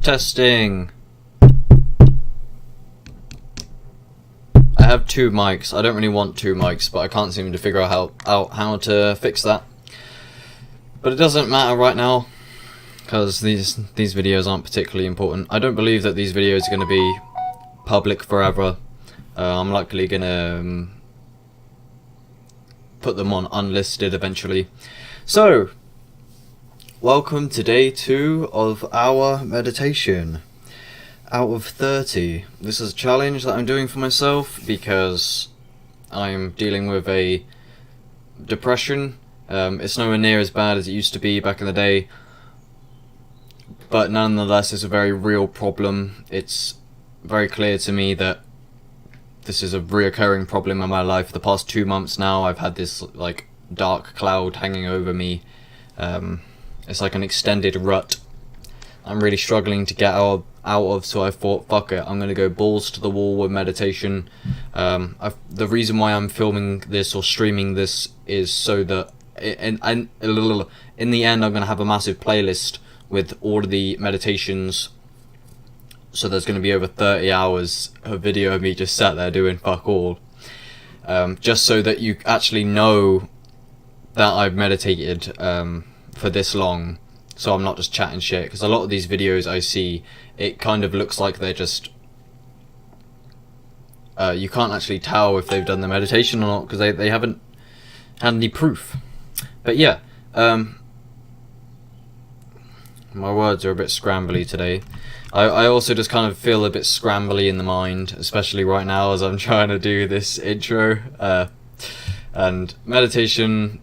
Testing. I have two mics. I don't really want two mics, but I can't seem to figure out how to fix that. But it doesn't matter right now, because these videos aren't particularly important. I don't believe that these videos are going to be public forever. I'm likely going to put them on unlisted eventually. So, welcome to day 2 of our meditation. Out of 30. This is a challenge that I'm doing for myself because I'm dealing with a depression. It's nowhere near as bad as it used to be back in the day, but nonetheless it's a very real problem. It's very clear to me that this is a reoccurring problem in my life. For the past 2 months now I've had this like dark cloud hanging over me. It's like an extended rut I'm really struggling to get out of, so I thought, fuck it, I'm going to go balls to the wall with meditation. The reason why I'm filming this or streaming this is so that in the end I'm going to have a massive playlist with all of the meditations. So there's going to be over 30 hours of video of me just sat there doing fuck all. Just so that you actually know that I've meditated for this long. So I'm not just chatting shit, because a lot of these videos I see, it kind of looks like they're just... you can't actually tell if they've done the meditation or not, because they haven't had any proof. But yeah, my words are a bit scrambly today. I also just kind of feel a bit scrambly in the mind, especially right now as I'm trying to do this intro. And meditation,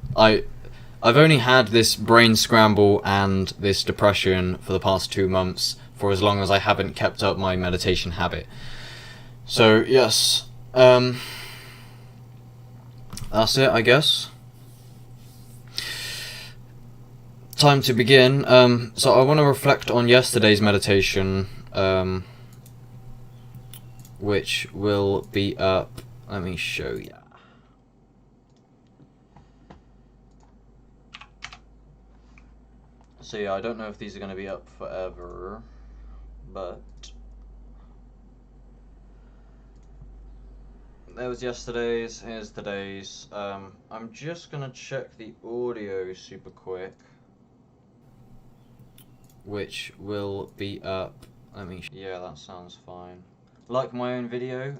I've only had this brain scramble and this depression for the past 2 months, for as long as I haven't kept up my meditation habit. So yes, that's it, I guess. Time to begin. So I want to reflect on yesterday's meditation, which will be up. Let me show you. So yeah, I don't know if these are going to be up forever, but there was yesterday's, here's today's. I'm just going to check the audio super quick, which will be up. Yeah, that sounds fine. Like my own video,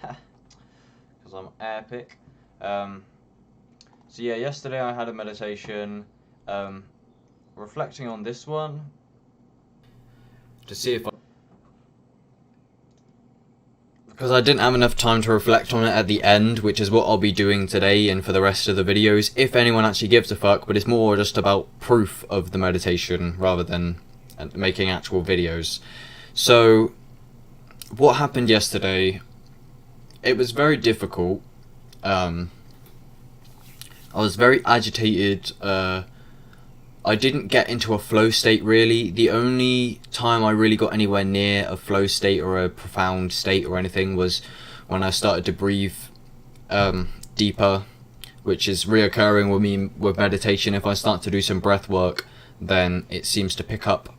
because I'm epic. So yeah, yesterday I had a meditation. Reflecting on this one to see if because I didn't have enough time to reflect on it at the end, which is what I'll be doing today and for the rest of the videos, if anyone actually gives a fuck. But it's more just about proof of the meditation rather than making actual videos. So what happened yesterday, it was very difficult. I was very agitated. I didn't get into a flow state really. The only time I really got anywhere near a flow state or a profound state or anything was when I started to breathe deeper, which is reoccurring with me with meditation. If I start to do some breath work, then it seems to pick up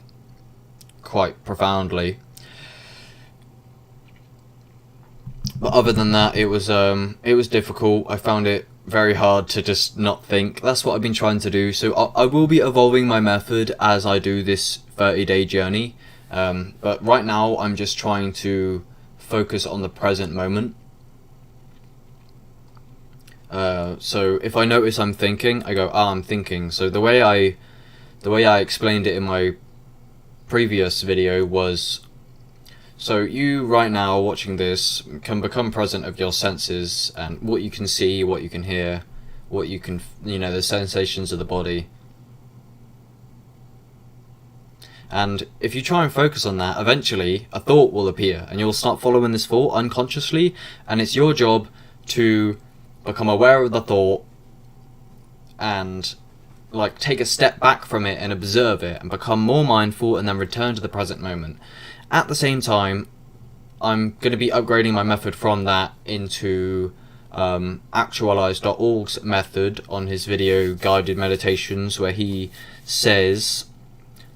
quite profoundly. But other than that, it was difficult. I found it very hard to just not think. That's what I've been trying to do. So I will be evolving my method as I do this 30-day journey. But right now I'm just trying to focus on the present moment. So if I notice I'm thinking, I go, I'm thinking. So the way I explained it in my previous video was, so you right now watching this can become present of your senses and what you can see, what you can hear, what you can, the sensations of the body. And if you try and focus on that, eventually a thought will appear and you'll start following this thought unconsciously, and it's your job to become aware of the thought and like take a step back from it and observe it and become more mindful and then return to the present moment. At the same time, I'm going to be upgrading my method from that into Actualize.org's method on his video Guided Meditations, where he says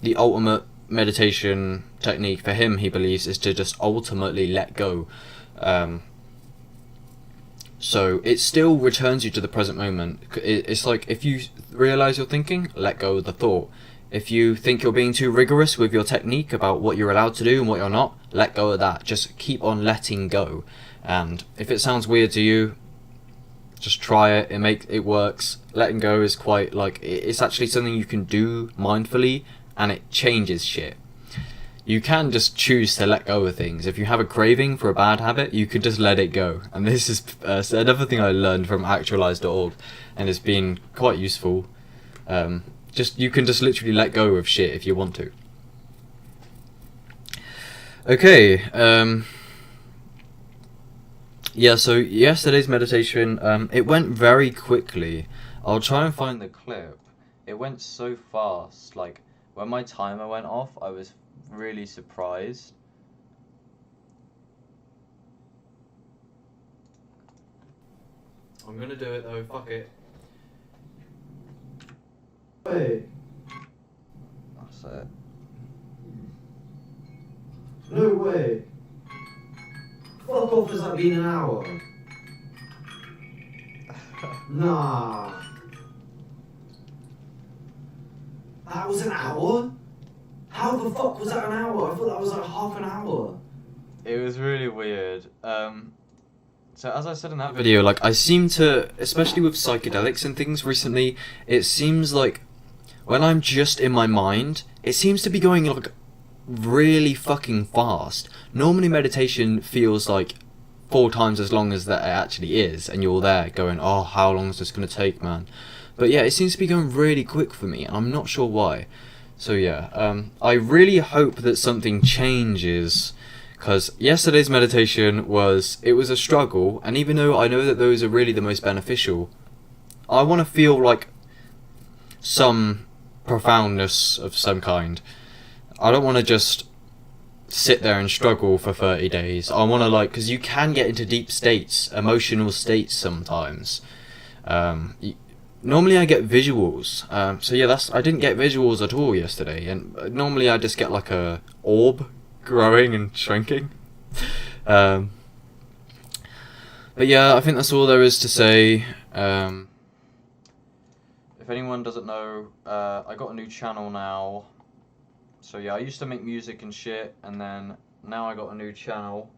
the ultimate meditation technique for him, he believes, is to just ultimately let go. So it still returns you to the present moment. It's like, if you realize you're thinking, let go of the thought. If you think you're being too rigorous with your technique about what you're allowed to do and what you're not, let go of that. Just keep on letting go. And if it sounds weird to you, just try it. It works. Letting go is quite like, it's actually something you can do mindfully, and it changes shit. You can just choose to let go of things. If you have a craving for a bad habit, you can just let it go. And this is another thing I learned from actualize.org, and it's been quite useful. You can just literally let go of shit if you want to. Okay. Yeah, so yesterday's meditation, it went very quickly. I'll try and find the clip. It went so fast. Like, when my timer went off, I was really surprised. I'm gonna do it though, fuck it. Way. That's it. No way. Fuck off, has that been an hour? Nah. That was an hour? How the fuck was that an hour? I thought that was like half an hour. It was really weird. So as I said in that video, like, I seem to, especially with psychedelics and things recently, it seems like when I'm just in my mind, it seems to be going like really fucking fast. Normally meditation feels like 4 times as long as that it actually is, and you're there going, oh, how long is this gonna take, man? But yeah, it seems to be going really quick for me, and I'm not sure why. So yeah, I really hope that something changes, because yesterday's meditation was a struggle, and even though I know that those are really the most beneficial, I want to feel like some profoundness of some kind. I don't want to just sit there and struggle for 30 days. I want to, like, because you can get into deep states, emotional states sometimes. Normally I get visuals, so yeah, I didn't get visuals at all yesterday, and normally I just get like a orb growing and shrinking. But yeah, I think that's all there is to say. If anyone doesn't know, I got a new channel now. So yeah, I used to make music and shit, and then now I got a new channel,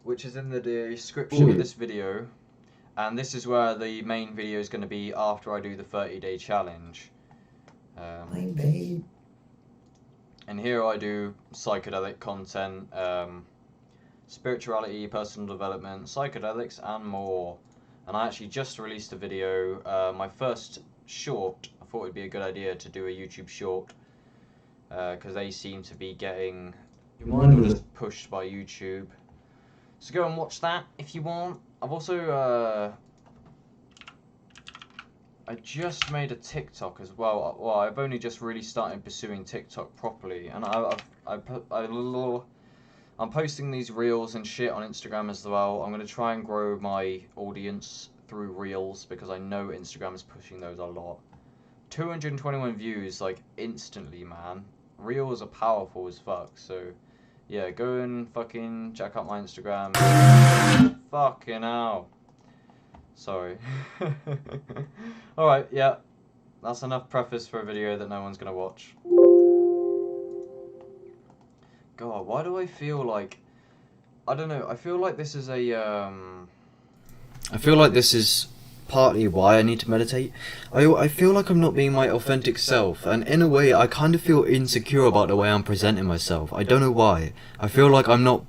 which is in the description of this video. And this is where the main video is going to be after I do the 30-day challenge. And here I do psychedelic content, spirituality, personal development, psychedelics, and more. And I actually just released a video, my first short. I thought it'd be a good idea to do a YouTube short, because they seem to be getting pushed by YouTube. So go and watch that if you want. I've also, I just made a TikTok as well. Well, I've only just really started pursuing TikTok properly, and I'm posting these reels and shit on Instagram as well. I'm gonna try and grow my audience through reels, because I know Instagram is pushing those a lot. 221 views, like, instantly, man. Reels are powerful as fuck, so yeah, go and fucking check out my Instagram. Fucking hell. Sorry. Alright, yeah. That's enough preface for a video that no one's gonna watch. God, why do I feel like... I don't know, I feel like this is a, I feel like this is partly why I need to meditate. I feel like I'm not being my authentic self, and in a way I kind of feel insecure about the way I'm presenting myself. I don't know why. I feel like I'm not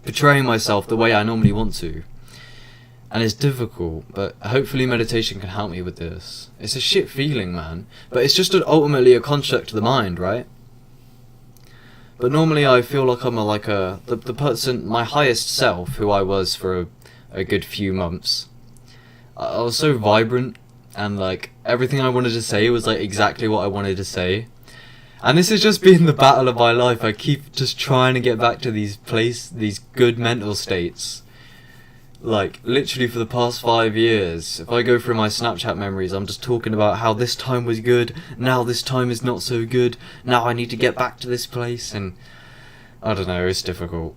portraying myself the way I normally want to. And it's difficult, but hopefully meditation can help me with this. It's a shit feeling, man. But it's just ultimately a construct of the mind, right? But normally I feel like I'm the person, my highest self, who I was for a good few months. I was so vibrant, and like everything I wanted to say was like exactly what I wanted to say. And this has just been the battle of my life. I keep just trying to get back to these good mental states. Like, literally for the past 5 years, if I go through my Snapchat memories, I'm just talking about how this time was good, now this time is not so good, now I need to get back to this place, and I don't know, it's difficult.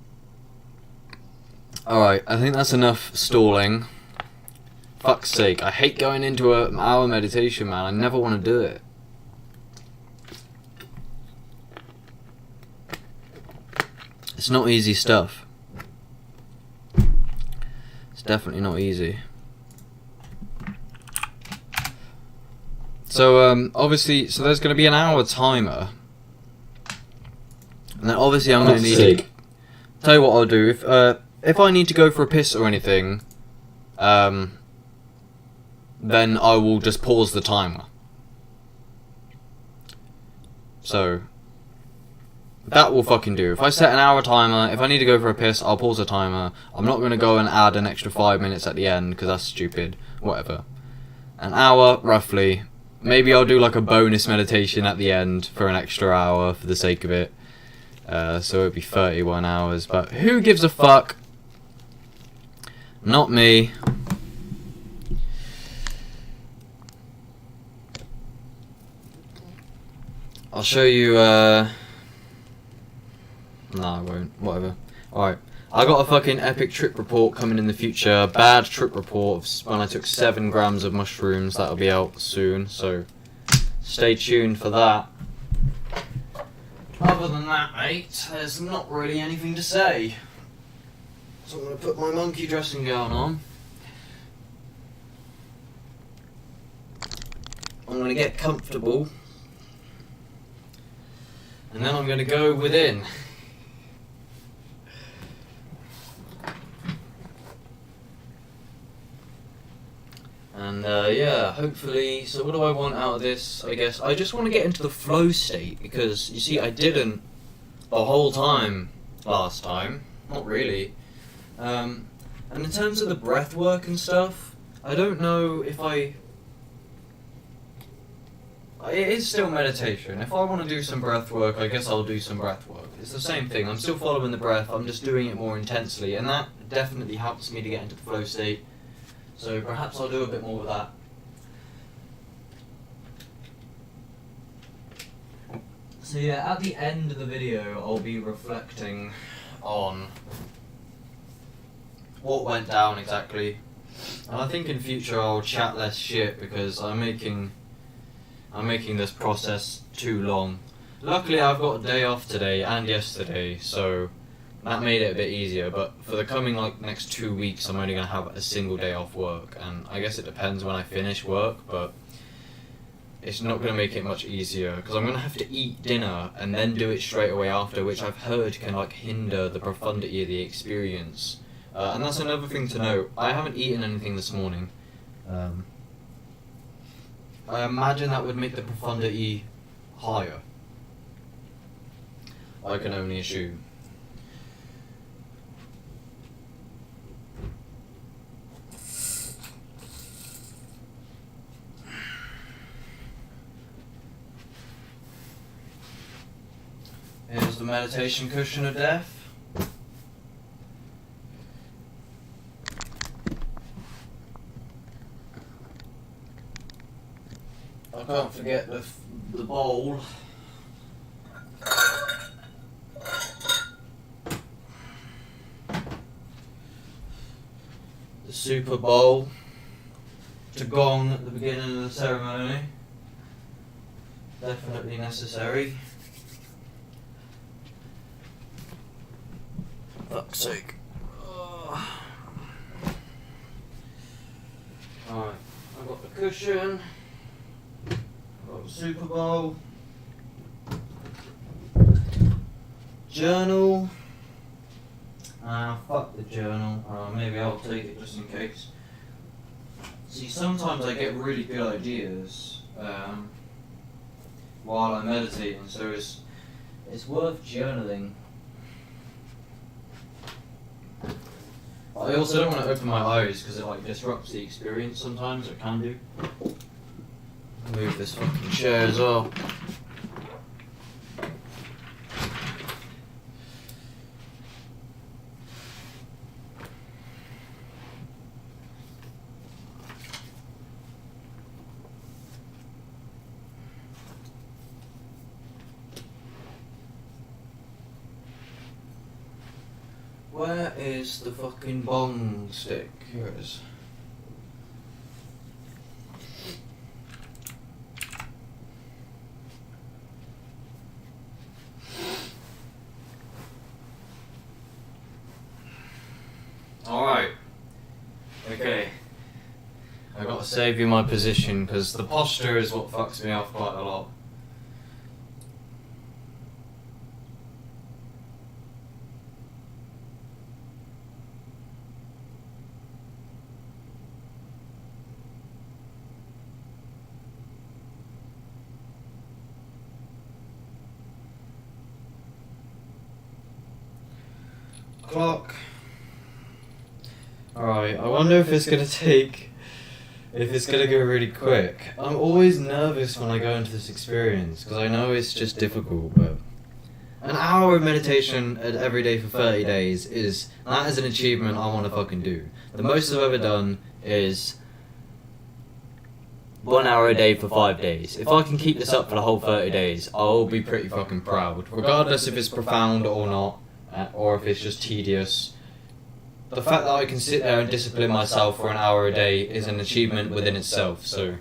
Alright, I think that's enough stalling. Fuck's sake, I hate going into an hour meditation, man. I never want to do it. It's not easy stuff. It's definitely not easy. So, obviously, so there's going to be an hour timer. And then obviously I'm going to need... Tell you what I'll do, if I need to go for a piss or anything, then I will just pause the timer. So, that will fucking do. If I set an hour timer, if I need to go for a piss, I'll pause the timer. I'm not going to go and add an extra 5 minutes at the end, because that's stupid. Whatever. An hour, roughly. Maybe I'll do like a bonus meditation at the end for an extra hour for the sake of it. So it'd be 31 hours, but who gives a fuck? Not me. I'll show you, no, I won't, whatever. Alright, I got a fucking epic trip report coming in the future. Bad trip report of when I took 7 grams of mushrooms. That'll be out soon, so stay tuned for that. Other than that, mate, there's not really anything to say. So I'm going to put my monkey dressing gown on. I'm going to get comfortable. And then I'm going to go within. And yeah, hopefully, so what do I want out of this? I guess I just want to get into the flow state, because you see I didn't the whole time last time, not really. And in terms of the breath work and stuff, I don't know if it is still meditation. If I want to do some breath work, I guess I'll do some breath work. It's the same thing, I'm still following the breath, I'm just doing it more intensely, and that definitely helps me to get into the flow state. So perhaps I'll do a bit more with that. So yeah, at the end of the video, I'll be reflecting on what went down exactly. And I think in future I'll chat less shit, because I'm making this process too long. Luckily I've got a day off today and yesterday, so that made it a bit easier, but for the coming next 2 weeks I'm only going to have a single day off work, and I guess it depends when I finish work, but it's not going to make it much easier, because I'm going to have to eat dinner and then do it straight away after, which I've heard can hinder the profundity of the experience. And that's another thing to note, I haven't eaten anything this morning. I imagine that would make the profundity higher. I can only assume. Here's the meditation cushion of death. I can't forget the bowl. The super bowl to gong at the beginning of the ceremony. Definitely necessary. Fuck's sake. Alright, I've got the cushion. Got the Super Bowl. Journal. Fuck the journal. Maybe I'll take it just in case. See, sometimes I get really good ideas while I'm meditating, so it's worth journaling. I also don't want to open my eyes because it disrupts the experience sometimes, it can do. Move this fucking chair as well. Where is the fucking bong stick? Here it is. Alright. Okay. I gotta save you my position because the posture is what fucks me off quite a lot. Clock. Alright, I wonder if it's gonna go really quick. I'm always nervous when I go into this experience because I know it's just difficult, but an hour of meditation every day for 30 days is an achievement I want to fucking do. The most I've ever done is 1 hour a day for 5 days. If I can keep this up for the whole 30 days, I'll be pretty fucking proud, regardless if it's profound or not, or if it's just tedious. The fact that I can sit there and discipline myself for an hour a day is an achievement within itself, so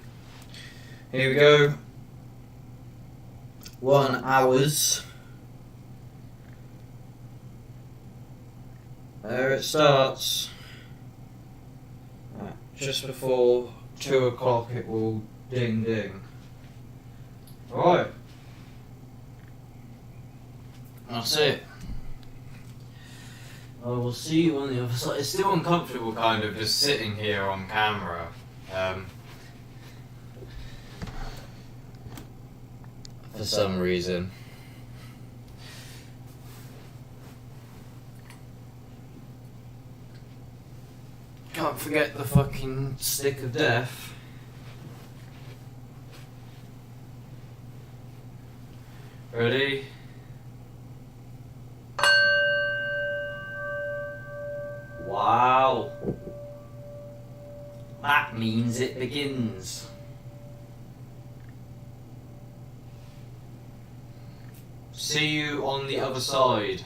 here we go. 1 hours. There it starts. Just before 2 o'clock it will ding ding. Alright. That's it. I will see you on the other side. It's still uncomfortable kind of just sitting here on camera. For some reason. Can't forget the fucking stick of death. Ready? Wow. That means it begins. See you on the other side.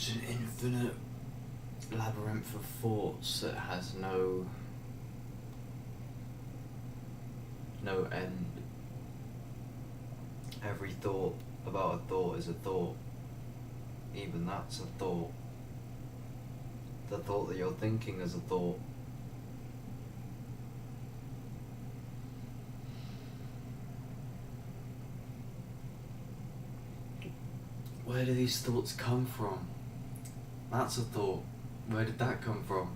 It's an infinite labyrinth of thoughts that has no end. Every thought about a thought is a thought. Even that's a thought. The thought that you're thinking is a thought. Where do these thoughts come from? That's a thought. Where did that come from?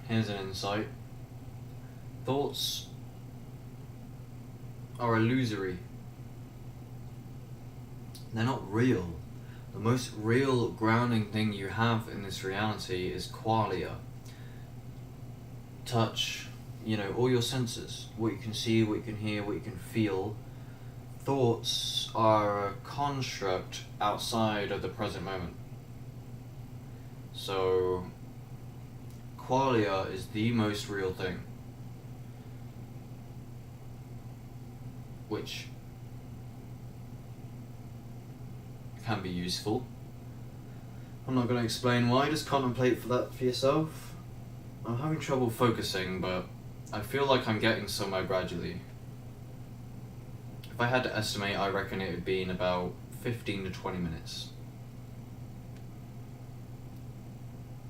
Here's an insight. Thoughts are illusory. They're not real. The most real grounding thing you have in this reality is qualia. Touch, all your senses. What you can see, what you can hear, what you can feel. Thoughts are a construct outside of the present moment. So qualia is the most real thing, which can be useful. I'm not going to explain why, just contemplate for that for yourself. I'm having trouble focusing, but I feel like I'm getting somewhere gradually. If I had to estimate, I reckon it would be in about 15 to 20 minutes.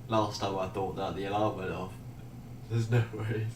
Last time I thought that, the alarm went off. There's no way.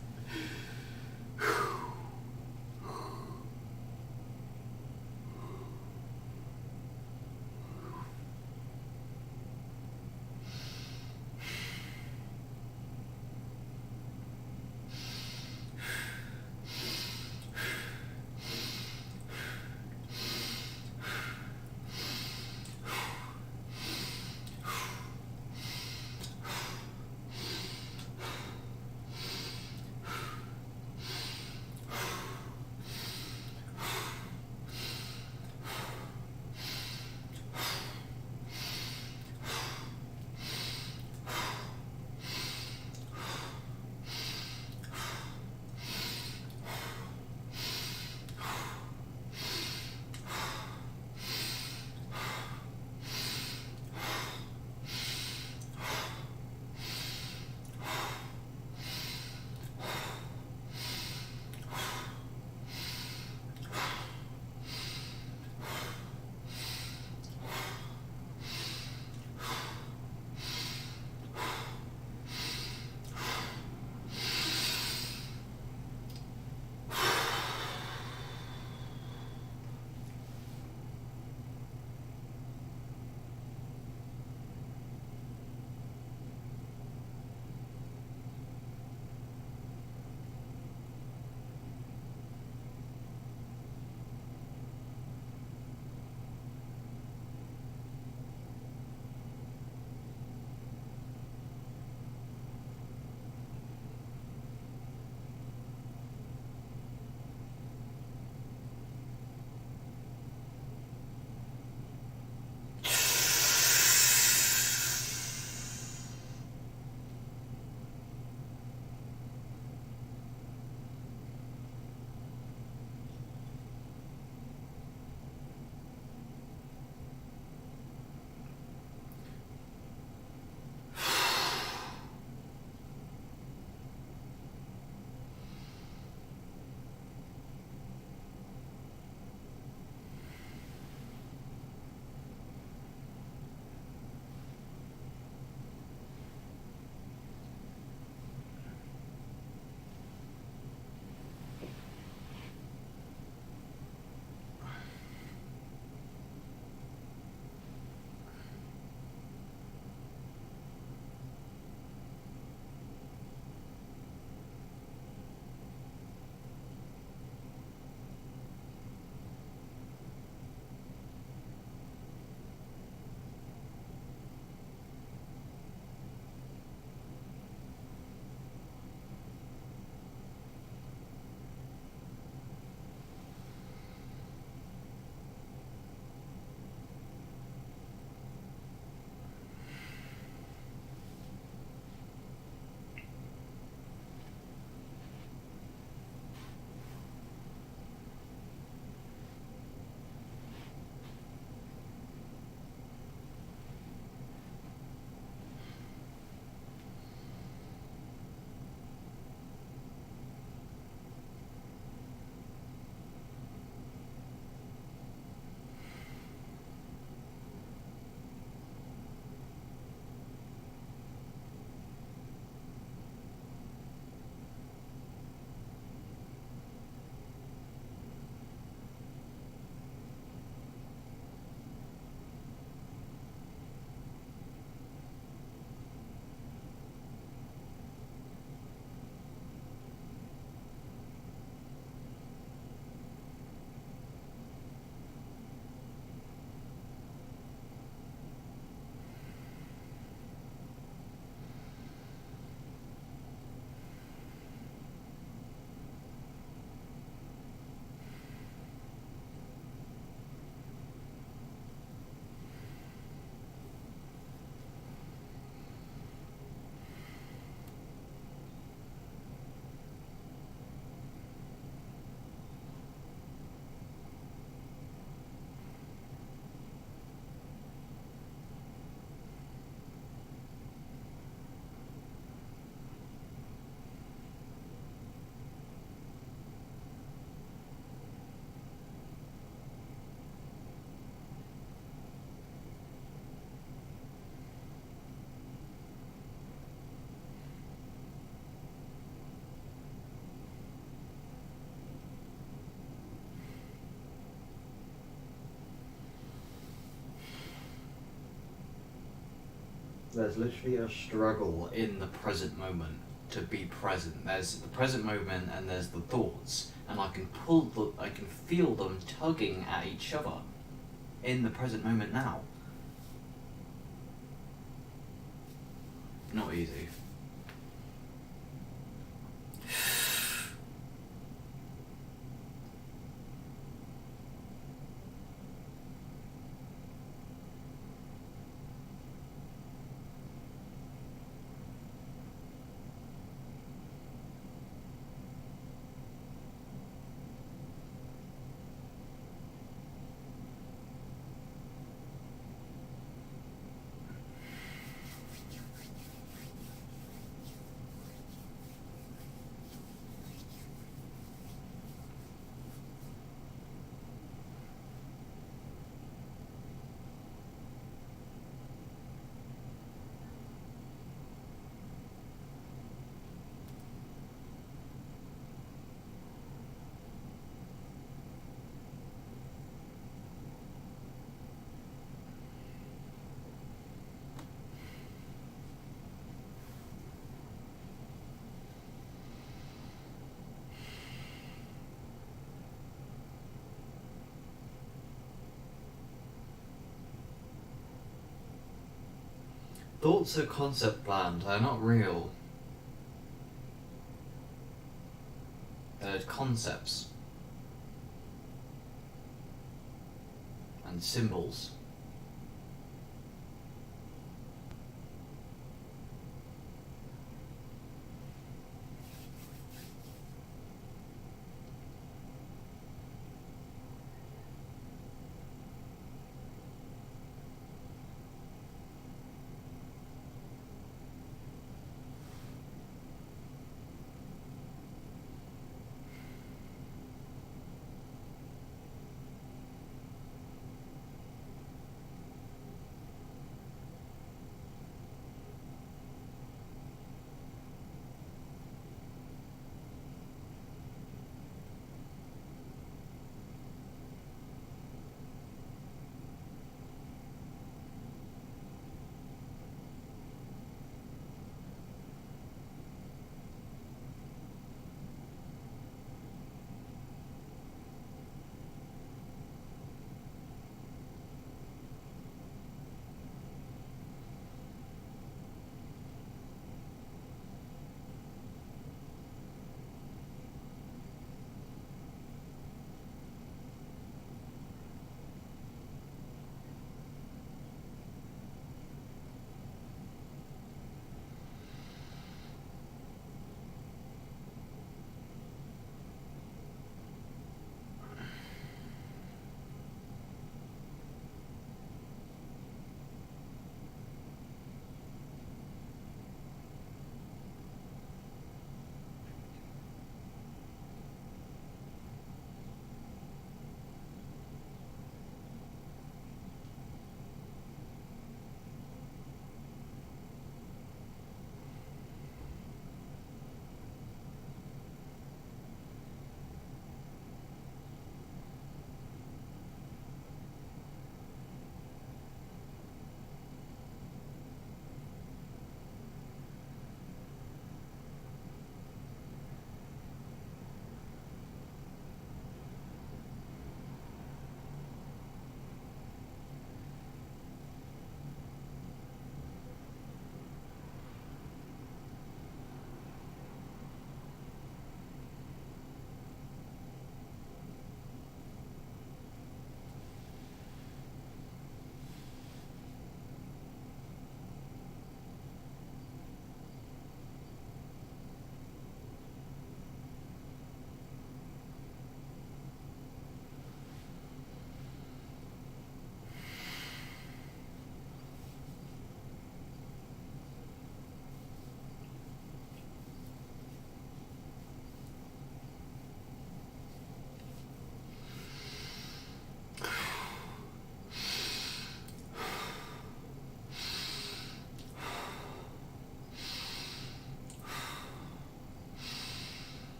There's literally a struggle in the present moment to be present. There's the present moment and there's the thoughts, and I can feel them tugging at each other in the present moment now. Not easy. Thoughts are concept land, they're not real. They're concepts. And symbols.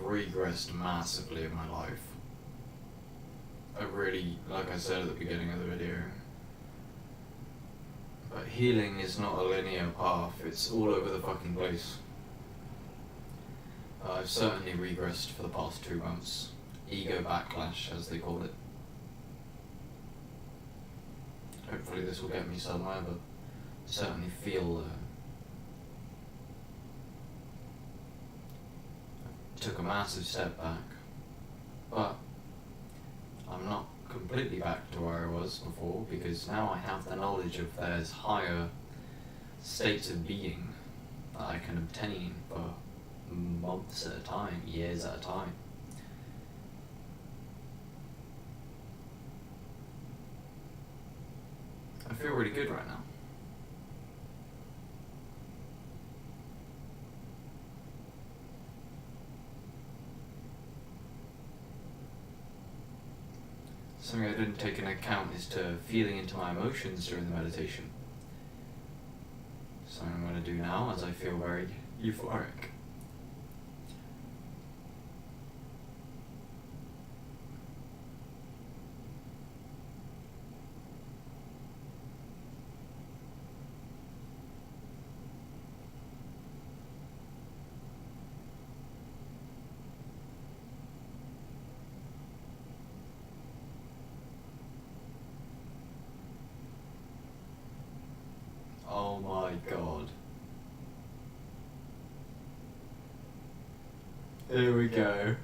regressed massively in my life. I really, like I said at the beginning of the video, but healing is not a linear path, it's all over the fucking place. I've certainly regressed for the past 2 months. Ego backlash, as they call it. Hopefully this will get me somewhere, but I certainly feel took a massive step back, but I'm not completely back to where I was before, because now I have the knowledge of there's higher states of being that I can obtain for months at a time, years at a time. I feel really good right now. Something I didn't take into account is to feeling into my emotions during the meditation. Something I'm going to do now as I feel very euphoric. Oh my god. Here we go.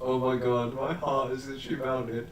Oh my god, my heart is literally melted.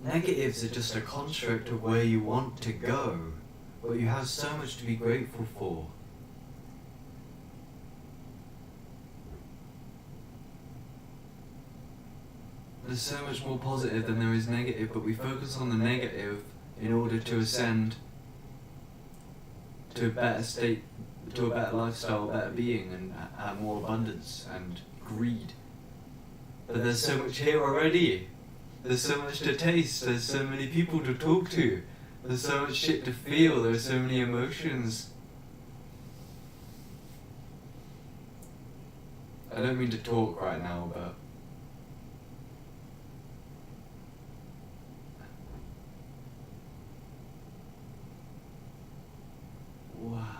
Negatives are just a construct of where you want to go, but you have so much to be grateful for. There's so much more positive than there is negative, but we focus on the negative in order to ascend to a better state, to a better lifestyle, a better being, and have more abundance and greed. But there's so much here already. There's so much to taste, there's so many people to talk to, there's so much shit to feel, there's so many emotions. I don't mean to talk right now, but wow.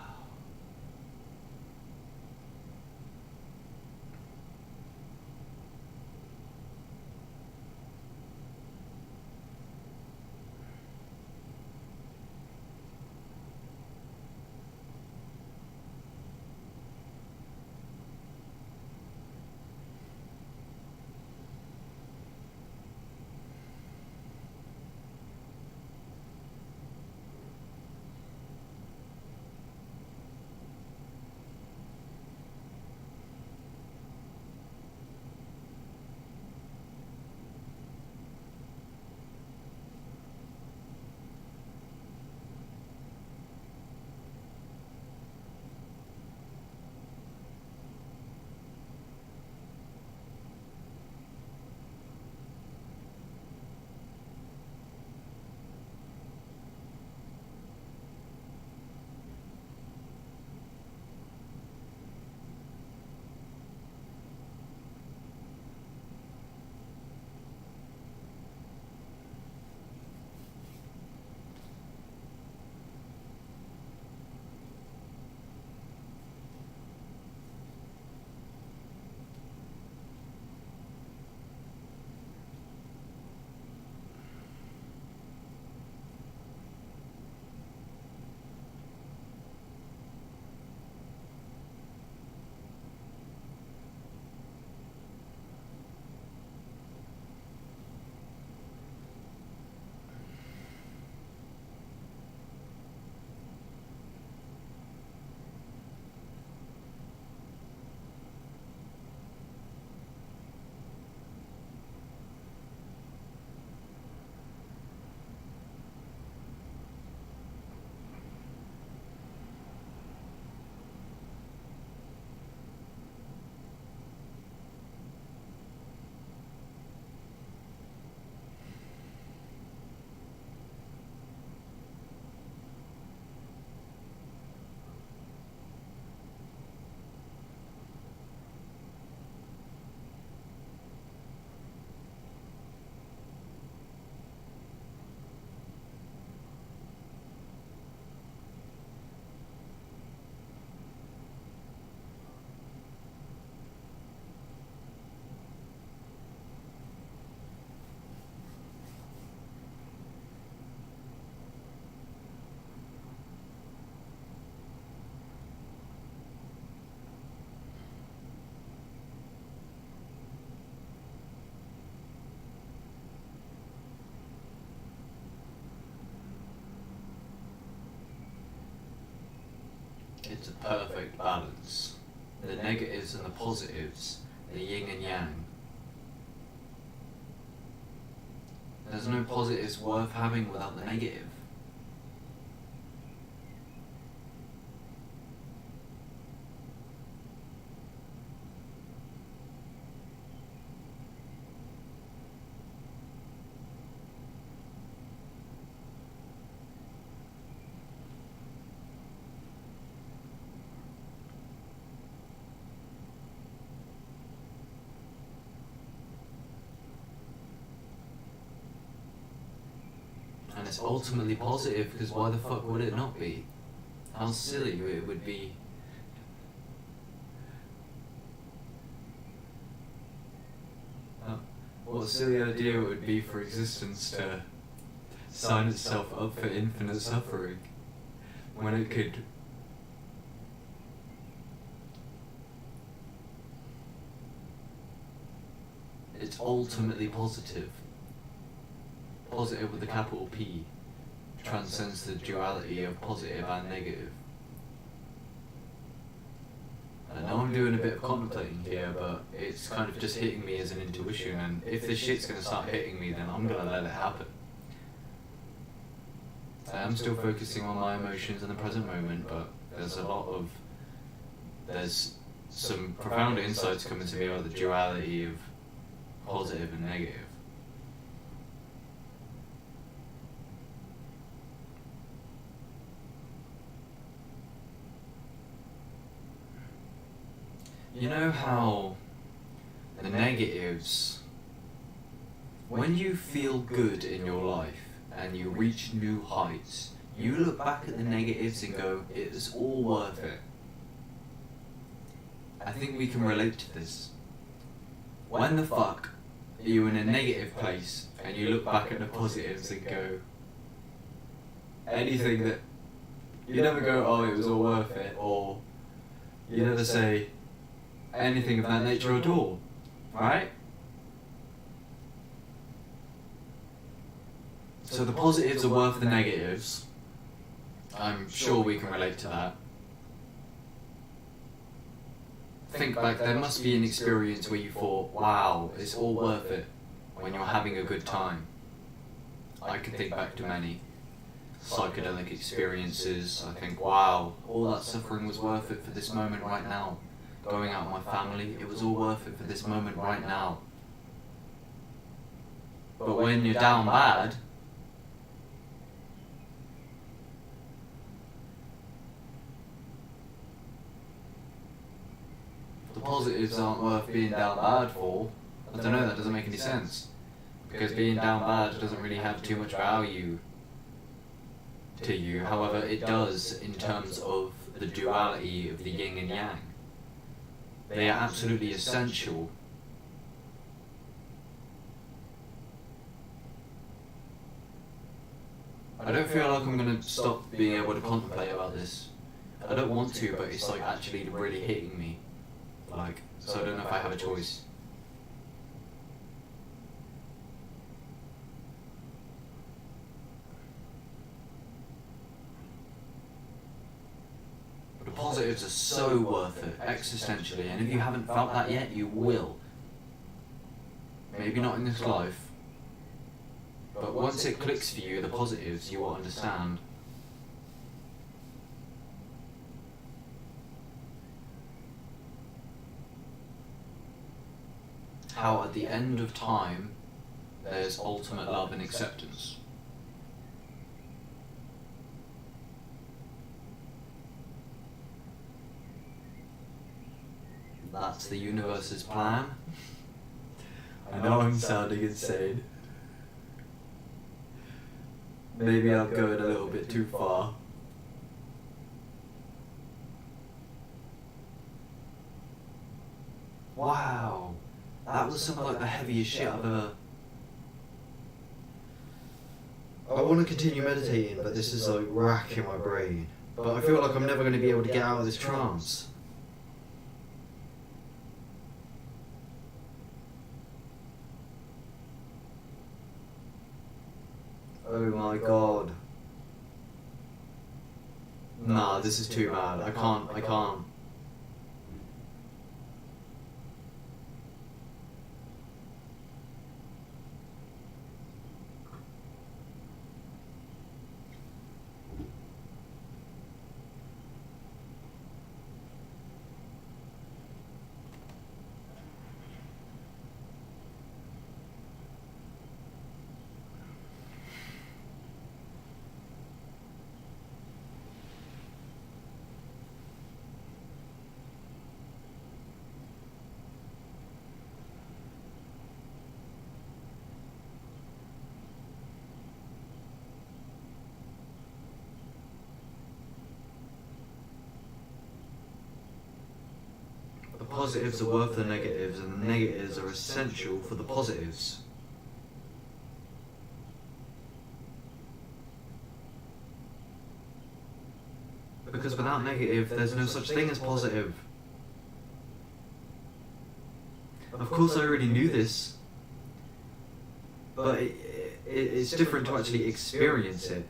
it's a perfect balance. The negatives and the positives, the yin and yang. There's no positives worth having without the negative. And it's ultimately positive, because why the fuck would it not be? How silly it would be. What a silly idea it would be for existence to sign itself up for infinite suffering, when it could. It's ultimately positive. Positive with a capital P transcends the duality of positive and negative. I know I'm doing a bit of contemplating here, but it's kind of just hitting me as an intuition, and if this shit's gonna start hitting me, then I'm gonna let it happen. I am still focusing on my emotions in the present moment, but there's some profound insights coming to me about the duality of positive and negative. You know how the negatives, when you feel good in your life and you reach new heights, you look back at the negatives and go, it was all worth it. I think we can relate to this. When the fuck are you in a negative place and you look back at the positives and go, anything that, you never go, oh, it was all worth it, or you never say anything of that nature at all, right? So the positives are worth the negatives. I'm sure we can relate to that. Think back, there must be an experience where you thought, wow, it's all worth it, when you're having a good time. I can think back to many psychedelic experiences. I think, wow, all that suffering was worth it for this moment right now. Going out with my family, it was all worth it for this moment right now. But when you're down bad, the positives aren't worth being down bad for. I don't know, that doesn't make any sense. Because being down bad doesn't really have too much value to you. However, it does in terms of the duality of the yin and yang. They are absolutely essential. I don't feel like I'm going to stop being able to contemplate about this. I don't want to, but it's like actually really hitting me. Like, so I don't know if I have a choice. The positives are so worth it, existentially, and if you haven't felt that yet, you will. Maybe not in this life, but once it clicks for you, the positives, you will understand. How at the end of time, there's ultimate love and acceptance. That's the universe's plan. I know I'm sounding insane. Maybe I'm going a little bit too far. Wow, that was some like the heaviest shit I've ever. I want to continue meditating, but this is like racking my brain. But I feel like I'm never going to be able to get out of this trance. Oh my god. Nah, this is too mad. I can't. The positives are worth the negatives, and the negatives are essential for the positives. Because without negative, there's no such thing as positive. Of course, I already knew this, but it's different to actually experience it.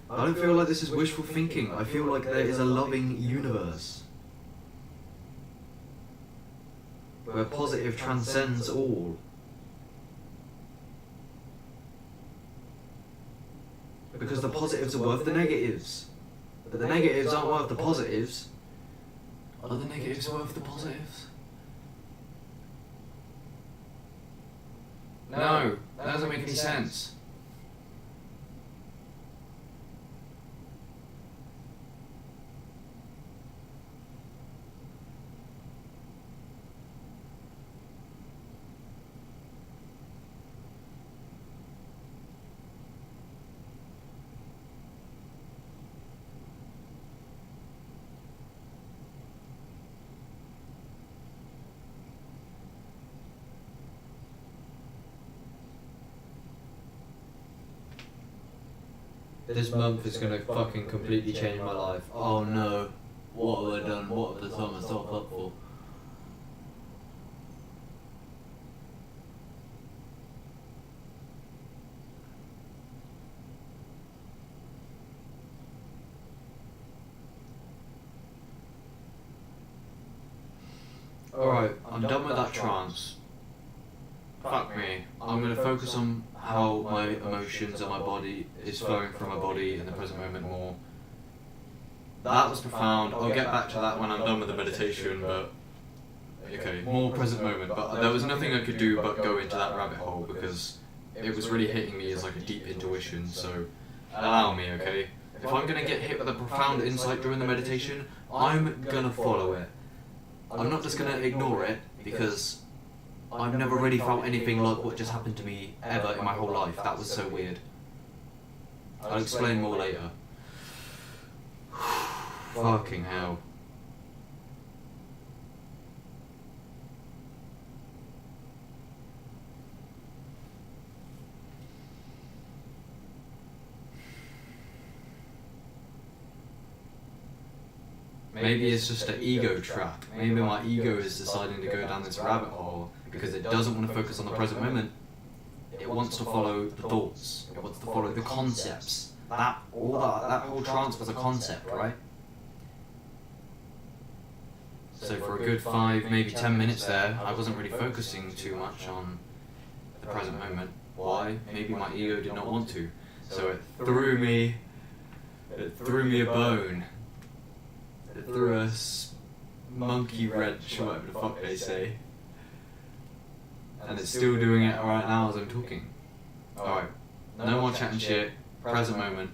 I don't feel like this is wishful thinking. I feel like there is a loving universe where positive transcends all. Because the positives are worth the negatives. But the negatives aren't worth the positives. Are the negatives worth the positives? No, that doesn't make any sense. This month is gonna fucking completely change my life. Oh no. What have I done? What have I set myself up for? Alright, I'm done with that trance. Fuck me. I'm gonna focus on how my emotions and my body is flowing from my body in the present moment more. That was profound. I'll get back to that when I'm done with the meditation, but okay, more present moment. But there was nothing I could do but go into that rabbit hole because it was really hitting me as like a deep intuition, so allow me, okay? If I'm gonna get hit with a profound insight during the meditation, I'm gonna follow it. I'm not just gonna ignore it because I've never really felt anything like what just happened to me ever in my whole life. That was so weird. I'll explain more later. Fucking hell. Maybe it's just an ego trap. Maybe my ego is deciding to go down this rabbit hole because it doesn't want to focus on the present moment. It wants to follow the thoughts. It wants to follow the concepts. That whole trance was a concept, right? So for a good 5, maybe 10 minutes there, I wasn't really focusing too much on the present moment. Why? Maybe my ego did not want to. So it threw me a bone. It threw a monkey wrench, or whatever the fuck they say. And it's still doing it right now as I'm talking. Alright, no more chatting shit, present moment.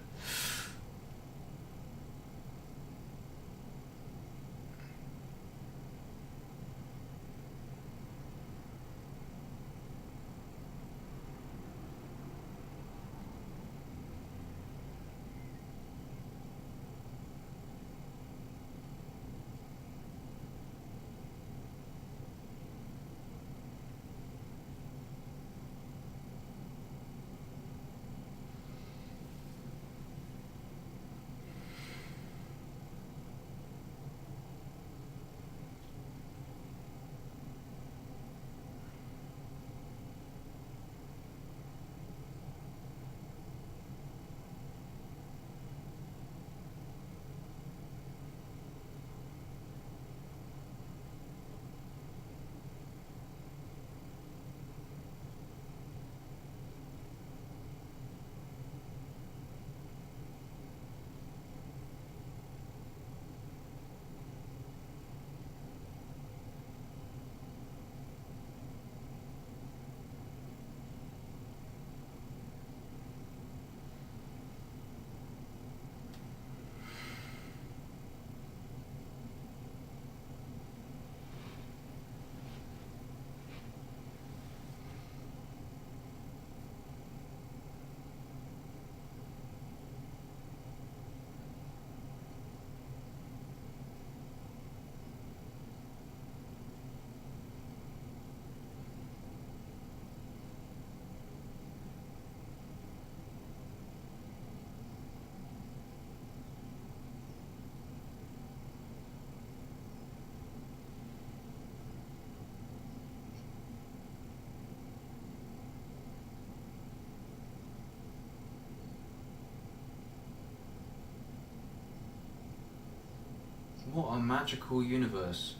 What a magical universe.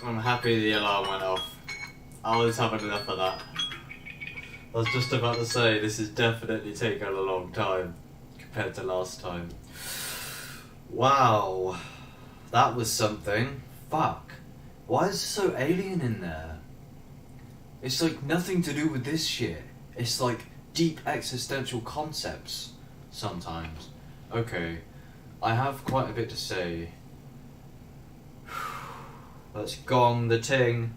I'm happy the alarm went off. I was having enough of that. I was just about to say, this is definitely taking a long time compared to last time. Wow. That was something. Fuck. Why is it so alien in there? It's like nothing to do with this shit. It's like deep existential concepts sometimes. Okay. I have quite a bit to say. Let's gong the ting.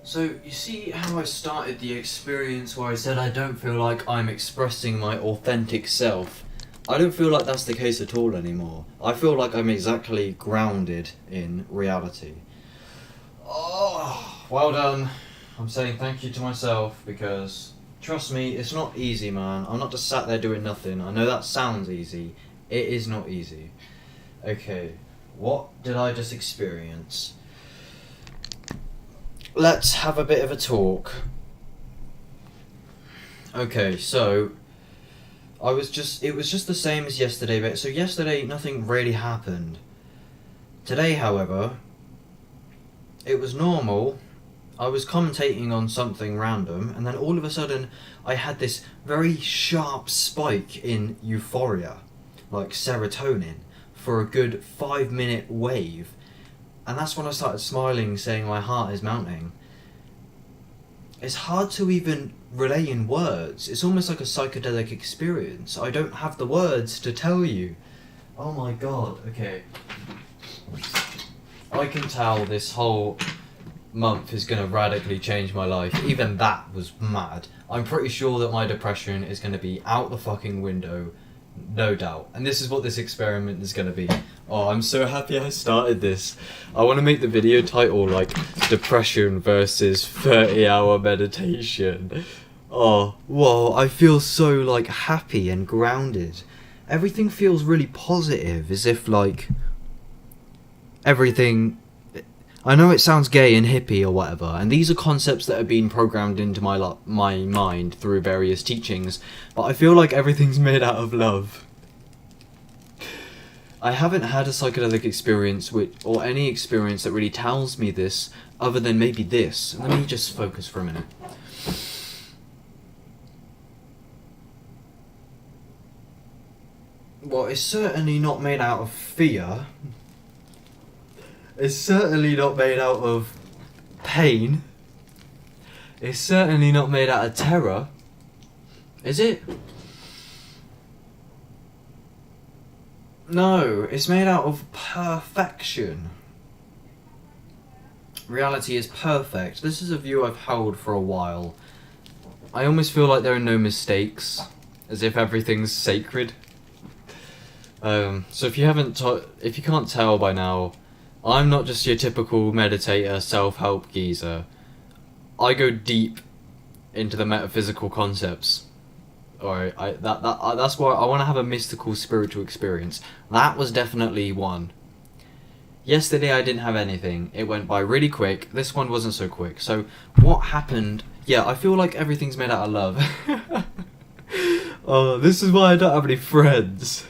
So, you see how I started the experience where I said I don't feel like I'm expressing my authentic self? I don't feel like that's the case at all anymore. I feel like I'm exactly grounded in reality. Oh, well done. I'm saying thank you to myself because, trust me, it's not easy, man. I'm not just sat there doing nothing. I know that sounds easy. It is not easy. Okay, what did I just experience? Let's have a bit of a talk. Okay, so it was just the same as yesterday, but so yesterday nothing really happened. Today, however, it was normal. I was commentating on something random, and then all of a sudden I had this very sharp spike in euphoria, like serotonin, for a good 5-minute wave. And that's when I started smiling, saying my heart is mounting. It's hard to even relay in words. It's almost like a psychedelic experience. I don't have the words to tell you. Oh my god, okay. I can tell this whole month is going to radically change my life. Even that was mad. I'm pretty sure that my depression is going to be out the fucking window. No doubt. And this is what this experiment is going to be. Oh, I'm so happy I started this. I want to make the video title like Depression versus 30-hour meditation. Oh, whoa, I feel so like happy and grounded. Everything feels really positive, as if like everything... I know it sounds gay and hippie or whatever, and these are concepts that have been programmed into my mind through various teachings, but I feel like everything's made out of love. I haven't had a psychedelic experience or any experience that really tells me this, other than maybe this. Let me just focus for a minute. Well, it's certainly not made out of fear. It's certainly not made out of pain. It's certainly not made out of terror. Is it? No, it's made out of perfection. Reality is perfect. This is a view I've held for a while. I almost feel like there are no mistakes, as if everything's sacred. So if you can't tell by now, I'm not just your typical meditator, self-help geezer. I go deep into the metaphysical concepts. Alright, that's why I want to have a mystical, spiritual experience. That was definitely one. Yesterday I didn't have anything. It went by really quick. This one wasn't so quick. So, what happened? Yeah, I feel like everything's made out of love. Oh, this is why I don't have any friends.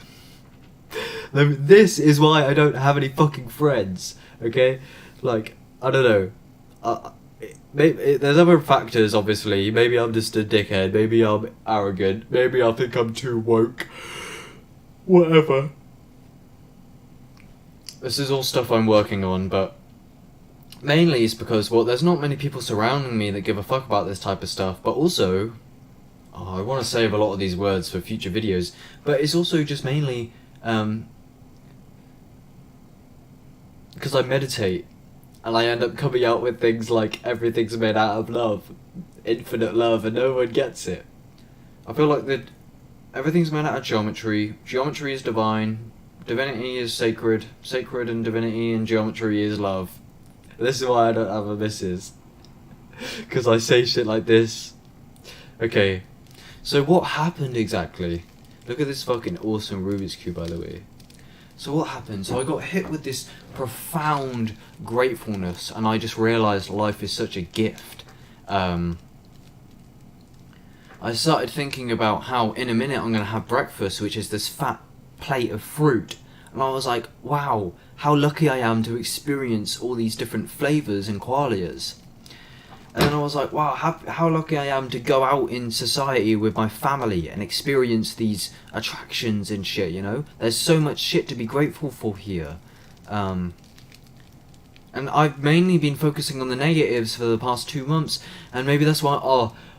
This is why I don't have any fucking friends. Okay? Like, I don't know. Maybe, there's other factors, obviously. Maybe I'm just a dickhead. Maybe I'm arrogant. Maybe I think I'm too woke. Whatever. This is all stuff I'm working on, but mainly it's because, well, there's not many people surrounding me that give a fuck about this type of stuff, but also, I want to save a lot of these words for future videos, but it's also just mainly, because I meditate, and I end up coming out with things like everything's made out of love, infinite love, and no one gets it. I feel like everything's made out of geometry. Geometry is divine. Divinity is sacred. Sacred and divinity and geometry is love. This is why I don't have a missus. Because I say shit like this. Okay. So what happened exactly? Look at this fucking awesome Rubik's Cube, by the way. So what happened? So I got hit with this profound gratefulness, and I just realised life is such a gift. I started thinking about how in a minute I'm going to have breakfast, which is this fat plate of fruit. And I was like, wow, how lucky I am to experience all these different flavours and qualias. And then I was like, wow, how lucky I am to go out in society with my family and experience these attractions and shit, you know? There's so much shit to be grateful for here. And I've mainly been focusing on the negatives for the past 2 months, and maybe that's why,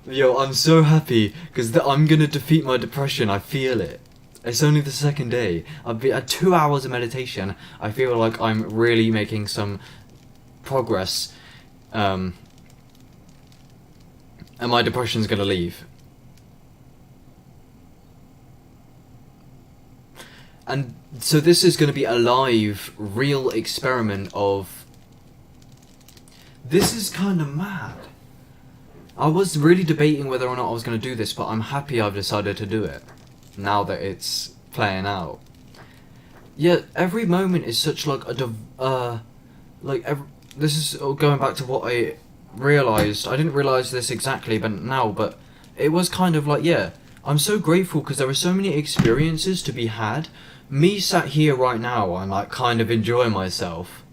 I'm so happy, because I'm gonna defeat my depression, I feel it. It's only the second day. I've been at 2 hours of meditation. I feel like I'm really making some progress, and my depression's gonna leave. And so this is gonna be a live, real experiment of... This is kinda mad. I was really debating whether or not I was gonna do this, but I'm happy I've decided to do it, now that it's playing out. Yeah, every moment is such like a this is going back to what I realised. I didn't realise this exactly but it was kind of like, yeah, I'm so grateful because there are so many experiences to be had. Me sat here right now and like kind of enjoy myself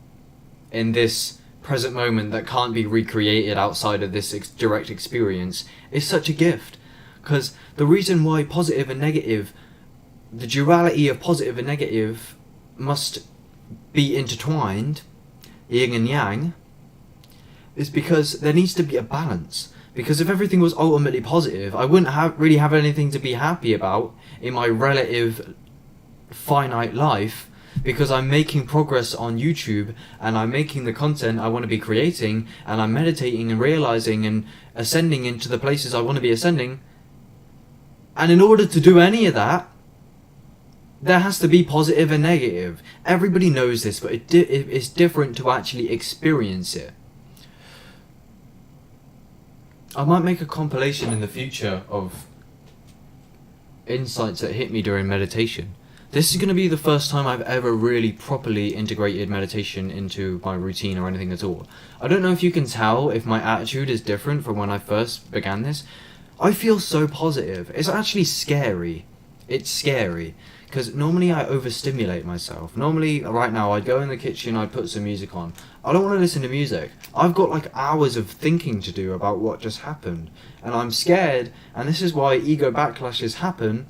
in this present moment that can't be recreated outside of this direct experience is such a gift. Because the reason why positive and negative, the duality of positive and negative must be intertwined, yin and yang, is because there needs to be a balance. Because if everything was ultimately positive, I wouldn't really have anything to be happy about in my relative finite life, because I'm making progress on YouTube and I'm making the content I want to be creating, and I'm meditating and realizing and ascending into the places I want to be ascending. And in order to do any of that, there has to be positive and negative. Everybody knows this, but it's different to actually experience it. I might make a compilation in the future of insights that hit me during meditation. This is going to be the first time I've ever really properly integrated meditation into my routine or anything at all. I don't know if you can tell if my attitude is different from when I first began this. I feel so positive. It's actually scary. It's scary. Because normally I overstimulate myself. Normally, right now, I'd go in the kitchen, I'd put some music on. I don't want to listen to music. I've got like hours of thinking to do about what just happened. And I'm scared, and this is why ego backlashes happen,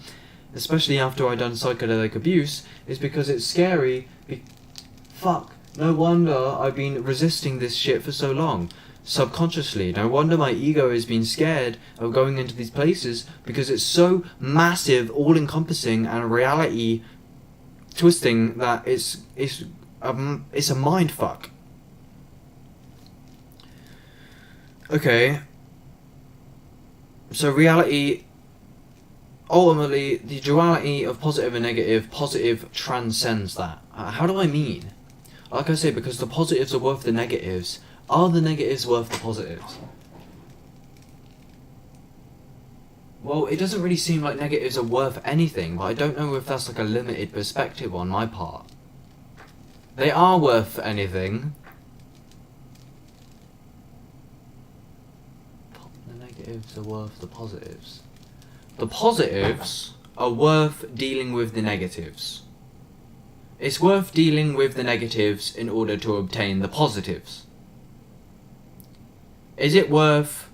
especially after I've done psychedelic abuse, is because it's scary. Fuck, no wonder I've been resisting this shit for so long. Subconsciously, no wonder my ego has been scared of going into these places, because it's so massive, all-encompassing, and reality twisting that it's a mind fuck. Okay, so reality, ultimately, the duality of positive and negative, positive transcends that. How do I mean? Like I say, because the positives are worth the negatives. Are the negatives worth the positives? Well, it doesn't really seem like negatives are worth anything, but I don't know if that's like a limited perspective on my part. They are worth anything. The negatives are worth the positives. The positives are worth dealing with the negatives. It's worth dealing with the negatives in order to obtain the positives. Is it worth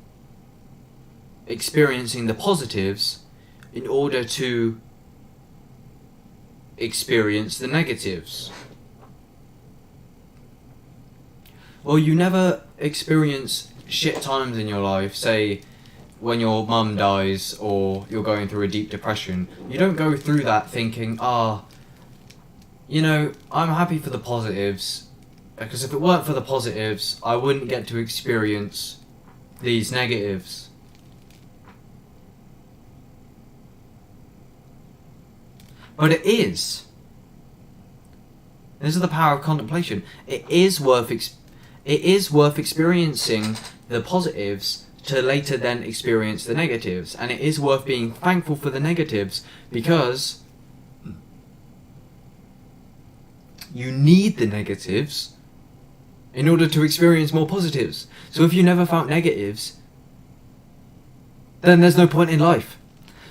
experiencing the positives in order to experience the negatives? Well, you never experience shit times in your life, say when your mum dies or you're going through a deep depression. You don't go through that thinking, you know, I'm happy for the positives, because if it weren't for the positives, I wouldn't get to experience these negatives. But it is. This is the power of contemplation. It is worth experiencing the positives to later then experience the negatives, and it is worth being thankful for the negatives because you need the negatives in order to experience more positives. So if you never felt negatives, then there's no point in life.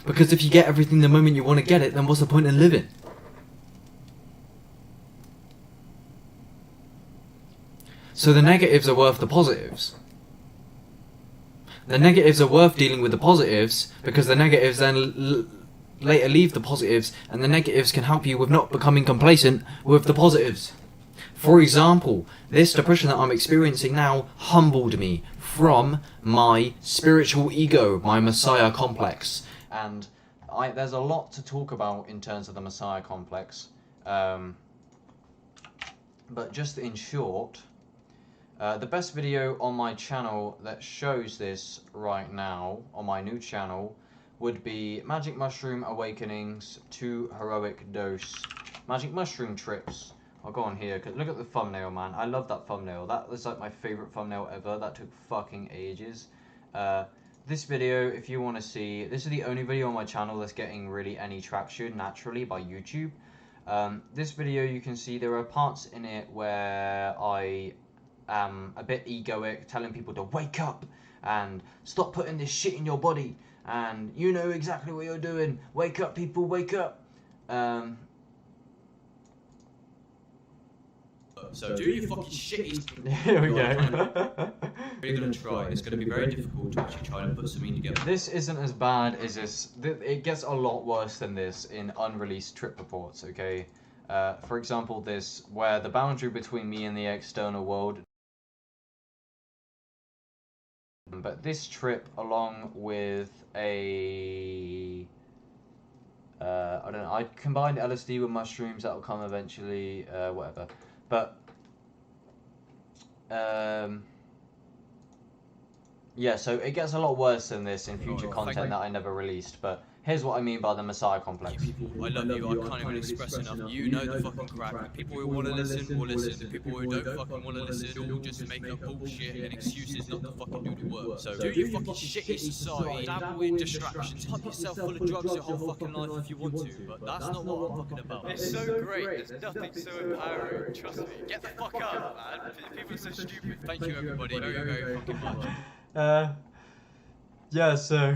Because if you get everything the moment you want to get it, then what's the point in living? So the negatives are worth the positives. The negatives are worth dealing with the positives, because the negatives then later leave the positives, and the negatives can help you with not becoming complacent with the positives. For example, this depression that I'm experiencing now humbled me from my spiritual ego, my Messiah complex. And there's a lot to talk about in terms of the Messiah complex. But just in short, the best video on my channel that shows this right now, on my new channel, would be Magic Mushroom Awakenings 2 Heroic Dose Magic Mushroom Trips. I'll go on here, because look at the thumbnail, man. I love that thumbnail. That was like my favourite thumbnail ever. That took fucking ages. This video, if you want to see, this is the only video on my channel that's getting really any traction naturally by YouTube. This video, you can see there are parts in it where I am a bit egoic, telling people to wake up and stop putting this shit in your body, and you know exactly what you're doing. Wake up, people, wake up. So do your fucking shit. Here we go. We're going to try. It's going to be very difficult to actually try and put something together. This isn't as bad as this. It gets a lot worse than this in unreleased trip reports, okay? For example, this, where the boundary between me and the external world. But this trip, along with I don't know, I combined LSD with mushrooms, that'll come eventually, whatever. But, yeah, so it gets a lot worse than this in future content that I never released, but here's what I mean by the Messiah complex. People, I love you, I can't even express enough. You know the fucking crack. The people who want to listen will listen. The people who don't fucking want to listen will just make up bullshit and excuses not to fucking do the work. So do your fucking shit in society, dabble in distractions, pump yourself full of drugs your whole fucking life if you want to, but that's not what I'm talking about. It's so great, there's nothing so empowering, trust me. Get the fuck up, man. People are so stupid. Thank you everybody very, very fucking much. Yeah, so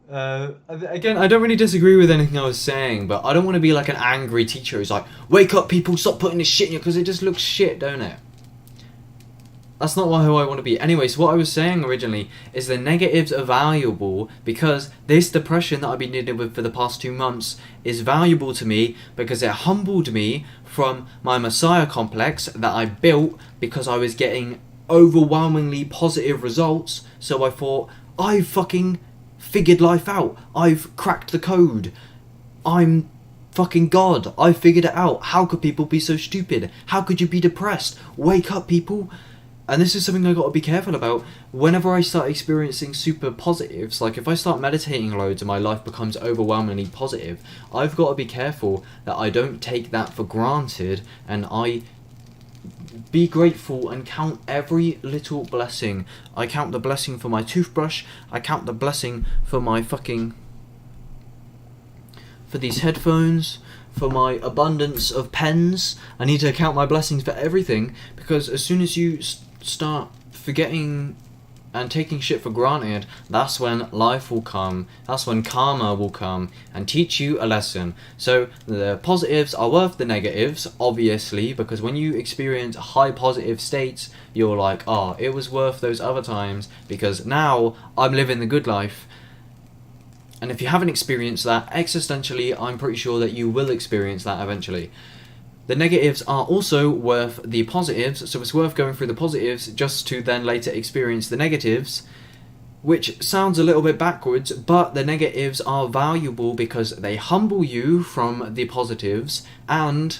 again, I don't really disagree with anything I was saying, but I don't want to be like an angry teacher who's like, wake up people, stop putting this shit in you, because it just looks shit, don't it? That's not who I want to be. Anyway, so what I was saying originally is the negatives are valuable because this depression that I've been dealing with for the past 2 months is valuable to me because it humbled me from my Messiah complex that I built because I was getting overwhelmingly positive results. So I thought, I've fucking figured life out. I've cracked the code. I'm fucking God. I figured it out. How could people be so stupid? How could you be depressed? Wake up, people. And this is something I got to be careful about. Whenever I start experiencing super positives, like if I start meditating loads and my life becomes overwhelmingly positive, I've got to be careful that I don't take that for granted, and I be grateful and count every little blessing. I count the blessing for my toothbrush, I count the blessing for my for these headphones, for my abundance of pens. I need to count my blessings for everything, because as soon as you start forgetting and taking shit for granted, that's when life will come, that's when karma will come and teach you a lesson. So the positives are worth the negatives, obviously, because when you experience high positive states, you're like, oh, it was worth those other times, because now I'm living the good life. And if you haven't experienced that, existentially, I'm pretty sure that you will experience that eventually. The negatives are also worth the positives, so it's worth going through the positives just to then later experience the negatives, which sounds a little bit backwards, but the negatives are valuable because they humble you from the positives, and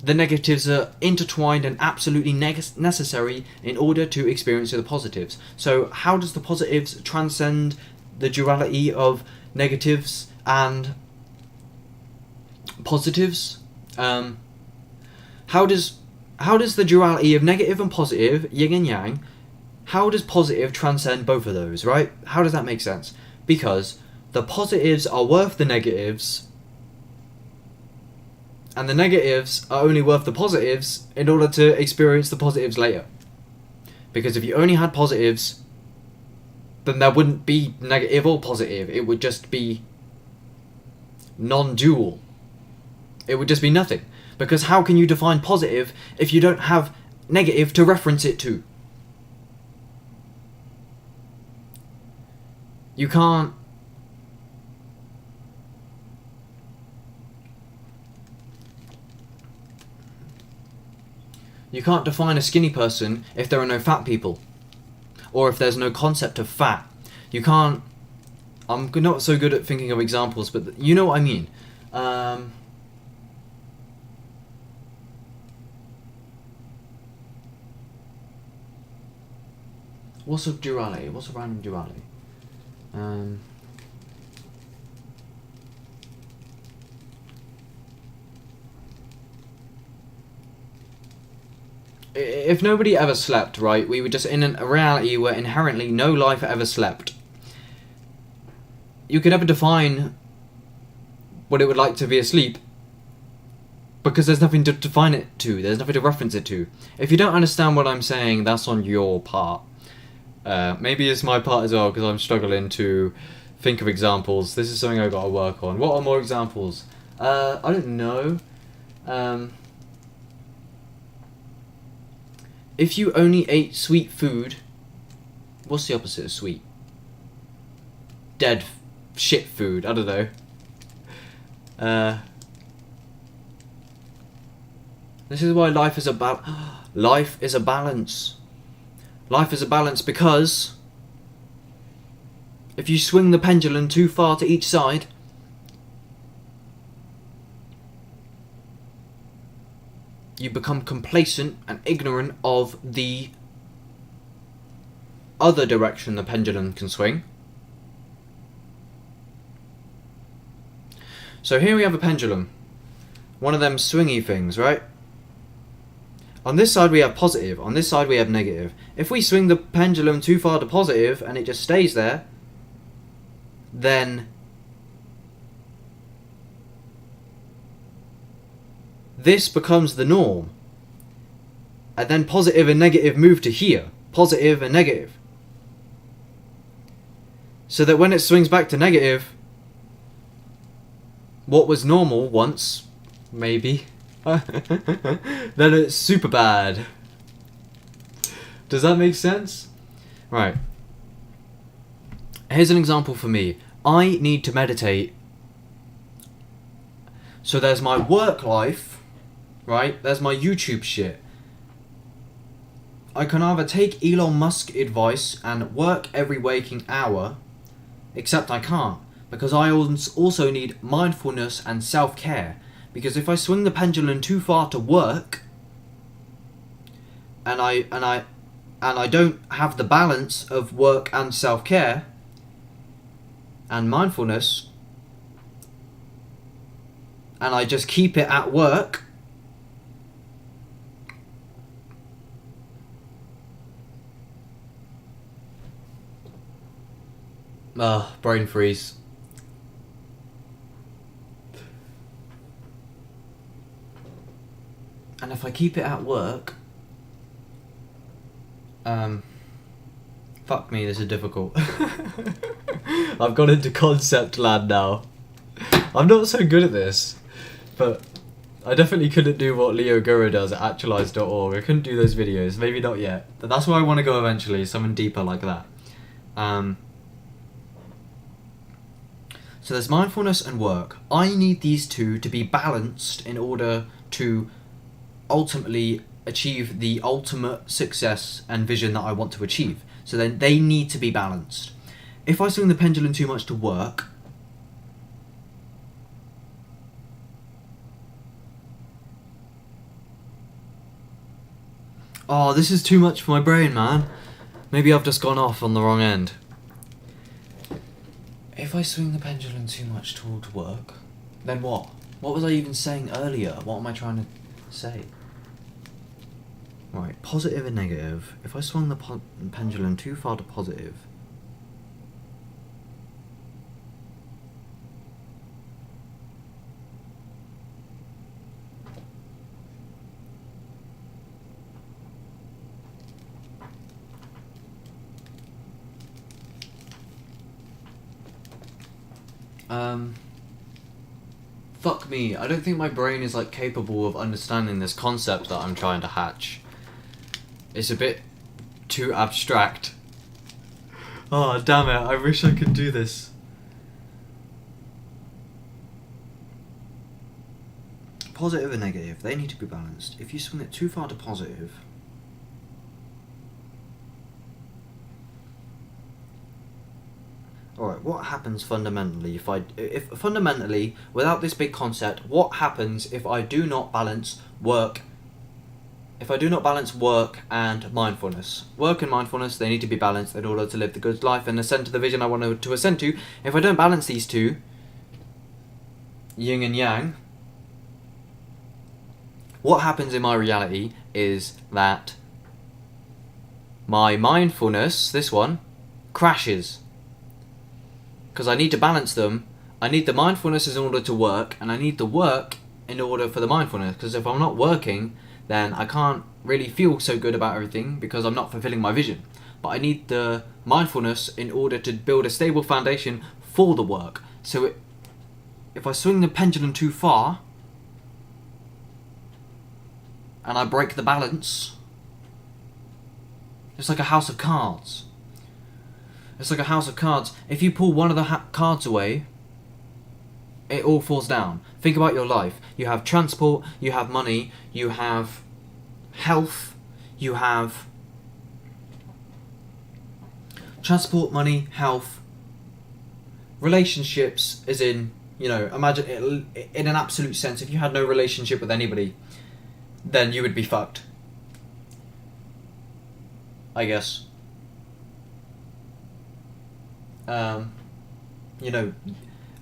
the negatives are intertwined and absolutely necessary in order to experience the positives. So how does the positives transcend the duality of negatives and positives? How does the duality of negative and positive, yin and yang, how does positive transcend both of those, right? How does that make sense? Because the positives are worth the negatives, and the negatives are only worth the positives in order to experience the positives later. Because if you only had positives, then there wouldn't be negative or positive. It would just be non-dual. It would just be nothing. Because how can you define positive if you don't have negative to reference it to? You can't. You can't define a skinny person if there are no fat people. Or if there's no concept of fat. You can't. I'm not so good at thinking of examples, but you know what I mean. What's a duality? What's a random duality? If nobody ever slept, right, we were just in a reality where inherently no life ever slept. You could never define what it would like to be asleep, because there's nothing to define it to, there's nothing to reference it to. If you don't understand what I'm saying, that's on your part. Maybe it's my part as well, because I'm struggling to think of examples. This is something I've got to work on. What are more examples? I don't know. If you only ate sweet food, what's the opposite of sweet? Dead shit food, I don't know. This is why life is about life is a balance. Life is a balance because if you swing the pendulum too far to each side, you become complacent and ignorant of the other direction the pendulum can swing. So here we have a pendulum. One of them swingy things, right? On this side we have positive, on this side we have negative. If we swing the pendulum too far to positive and it just stays there, then this becomes the norm. And then positive and negative move to here. Positive and negative. So that when it swings back to negative, what was normal once, maybe, then it's super bad. Does that make sense? Right. Here's an example for me. I need to meditate. So there's my work life, right? There's my YouTube shit. I can either take Elon Musk advice and work every waking hour, except I can't, because I also need mindfulness and self-care. Because if I swing the pendulum too far to work, and I don't have the balance of work and self-care and mindfulness, and I just keep it at work, brain freeze. And if I keep it at work, fuck me, this is difficult. I've got into concept land now. I'm not so good at this, but I definitely couldn't do what Leo Guru does at actualize.org. I couldn't do those videos, maybe not yet, but that's where I want to go eventually, something deeper like that. So there's mindfulness and work. I need these two to be balanced in order to ultimately achieve the ultimate success and vision that I want to achieve. So then they need to be balanced. If I swing the pendulum too much to work, oh, this is too much for my brain, man. Maybe I've just gone off on the wrong end. If I swing the pendulum too much toward work, then what? What was I even saying earlier? What am I trying to say? Right, positive and negative. If I swung the pendulum too far to positive, fuck me. I don't think my brain is like capable of understanding this concept that I'm trying to hatch. It's a bit too abstract. Oh, damn it. I wish I could do this. Positive and negative, they need to be balanced. If you swing it too far to positive, alright, what happens fundamentally if fundamentally, without this big concept, what happens if I do not balance work? If I do not balance work and mindfulness. Work and mindfulness, they need to be balanced in order to live the good life and ascend to the vision I want to ascend to. If I don't balance these two, yin and yang, what happens in my reality is that my mindfulness, this one, crashes. Because I need to balance them. I need the mindfulness in order to work, and I need the work in order for the mindfulness. Because if I'm not working, then I can't really feel so good about everything because I'm not fulfilling my vision. But I need the mindfulness in order to build a stable foundation for the work. So if I swing the pendulum too far and I break the balance, it's like a house of cards. It's like a house of cards. If you pull one of the cards away, it all falls down. Think about your life. You have transport, you have money, you have health, you have transport, money, health, relationships, as in, you know, imagine it, in an absolute sense, if you had no relationship with anybody, then you would be fucked, I guess. You know,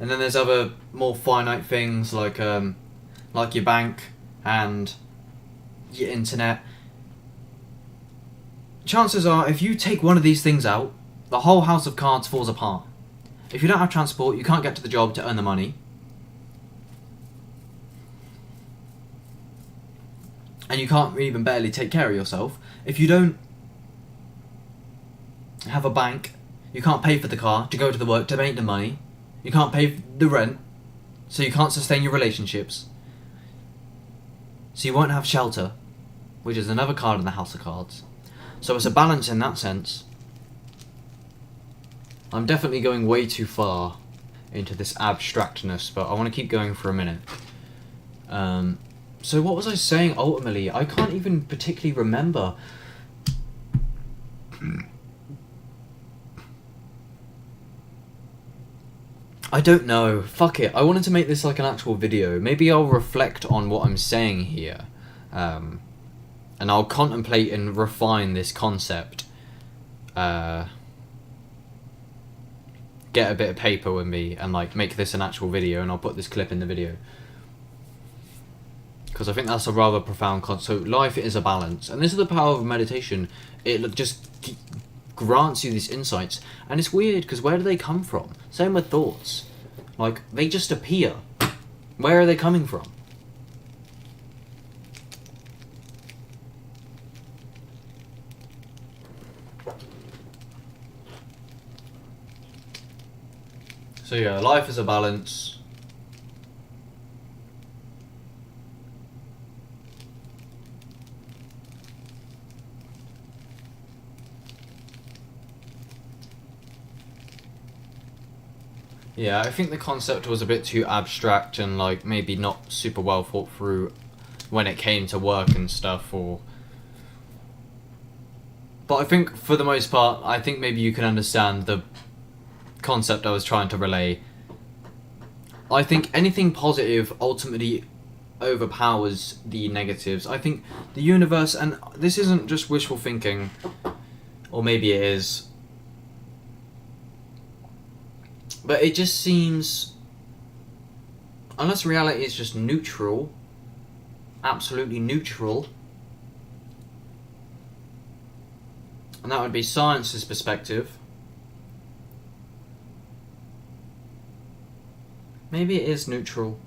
and then there's other more finite things like your bank and your internet. Chances are, if you take one of these things out, the whole house of cards falls apart. If you don't have transport, you can't get to the job to earn the money. And you can't even barely take care of yourself. If you don't have a bank, you can't pay for the car to go to the work to make the money. You can't pay the rent, so you can't sustain your relationships. So you won't have shelter, which is another card in the house of cards. So it's a balance in that sense. I'm definitely going way too far into this abstractness, but I want to keep going for a minute. So what was I saying ultimately? I can't even particularly remember. I don't know. Fuck it. I wanted to make this like an actual video. Maybe I'll reflect on what I'm saying here. And and I'll contemplate and refine this concept. Get a bit of paper with me and like make this an actual video, and I'll put this clip in the video. Because I think that's a rather profound concept. So life is a balance, and this is the power of meditation. It just grants you these insights, and it's weird because where do they come from? Same with thoughts, like they just appear. Where are they coming from? So yeah, life is a balance. Yeah, I think the concept was a bit too abstract and like maybe not super well thought through when it came to work and stuff, or... But I think for the most part, I think maybe you can understand the concept I was trying to relay. I think anything positive ultimately overpowers the negatives. I think the universe, and this isn't just wishful thinking, or maybe it is, but it just seems, unless reality is just neutral, absolutely neutral, and that would be science's perspective, maybe it is neutral.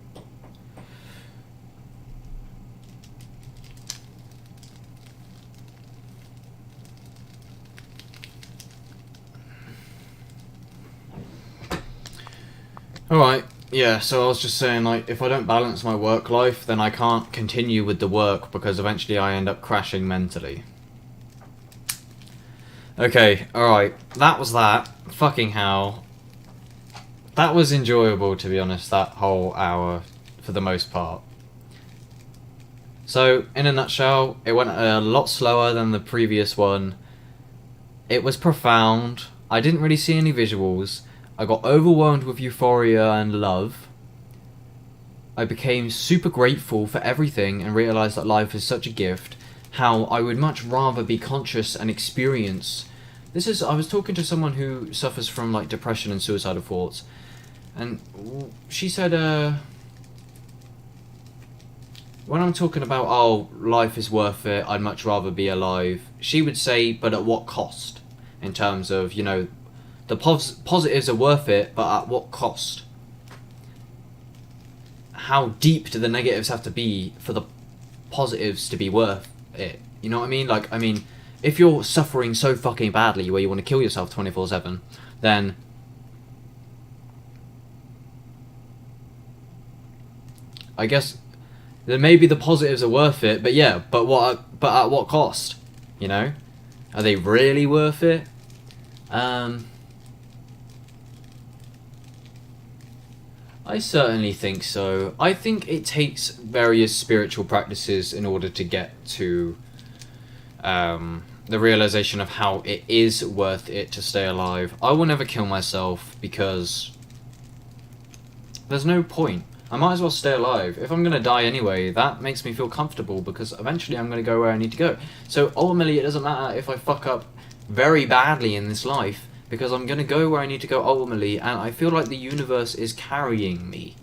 Alright, yeah, so I was just saying, like, if I don't balance my work life, then I can't continue with the work, because eventually I end up crashing mentally. Okay, alright, that was that. Fucking hell. That was enjoyable, to be honest, that whole hour, for the most part. So, in a nutshell, it went a lot slower than the previous one. It was profound. I didn't really see any visuals. I got overwhelmed with euphoria and love. I became super grateful for everything and realised that life is such a gift. How I would much rather be conscious and experience. I was talking to someone who suffers from like depression and suicidal thoughts. And she said, when I'm talking about, oh, life is worth it, I'd much rather be alive, she would say, but at what cost? In terms of, you know, the positives are worth it, but at what cost? How deep do the negatives have to be for the positives to be worth it? You know what I mean? Like, I mean, if you're suffering so fucking badly where you want to kill yourself 24/7, then I guess then maybe the positives are worth it, but yeah, but at what cost? You know? Are they really worth it? I certainly think so. I think it takes various spiritual practices in order to get to the realization of how it is worth it to stay alive. I will never kill myself because there's no point. I might as well stay alive. If I'm going to die anyway, that makes me feel comfortable because eventually I'm going to go where I need to go. So ultimately it doesn't matter if I fuck up very badly in this life, because I'm going to go where I need to go ultimately, and I feel like the universe is carrying me.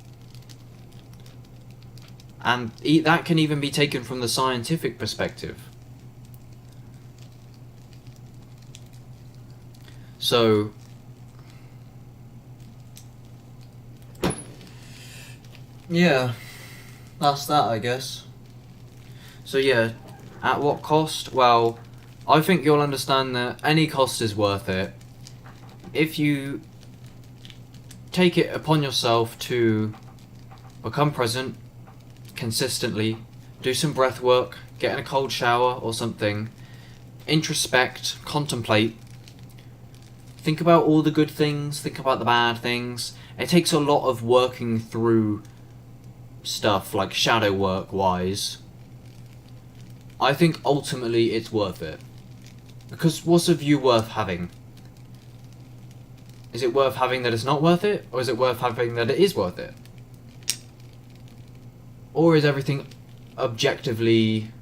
And that can even be taken from the scientific perspective. So, yeah, that's that, I guess. So yeah, at what cost? Well, I think you'll understand that any cost is worth it. If you take it upon yourself to become present consistently, do some breath work, get in a cold shower or something, introspect, contemplate, think about all the good things, think about the bad things. It takes a lot of working through stuff, like shadow work wise. I think ultimately it's worth it. Because what's a view worth having? Is it worth having that it's not worth it? Or is it worth having that it is worth it? Or is everything objectively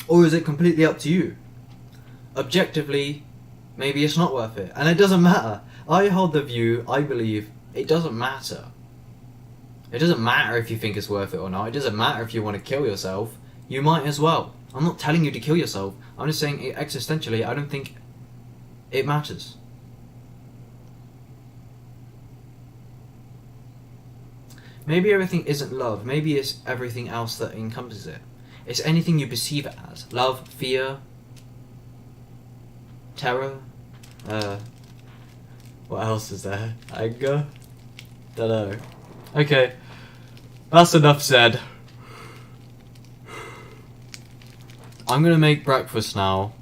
Or is it completely up to you? Objectively, maybe it's not worth it. And it doesn't matter. I hold the view, I believe, it doesn't matter. It doesn't matter if you think it's worth it or not. It doesn't matter if you want to kill yourself. You might as well. I'm not telling you to kill yourself. I'm just saying, existentially, I don't think it matters. Maybe everything isn't love. Maybe it's everything else that encompasses it. It's anything you perceive it as. Love, fear, terror. What else is there? Anger? Don't know. Okay. That's enough said. I'm gonna make breakfast now.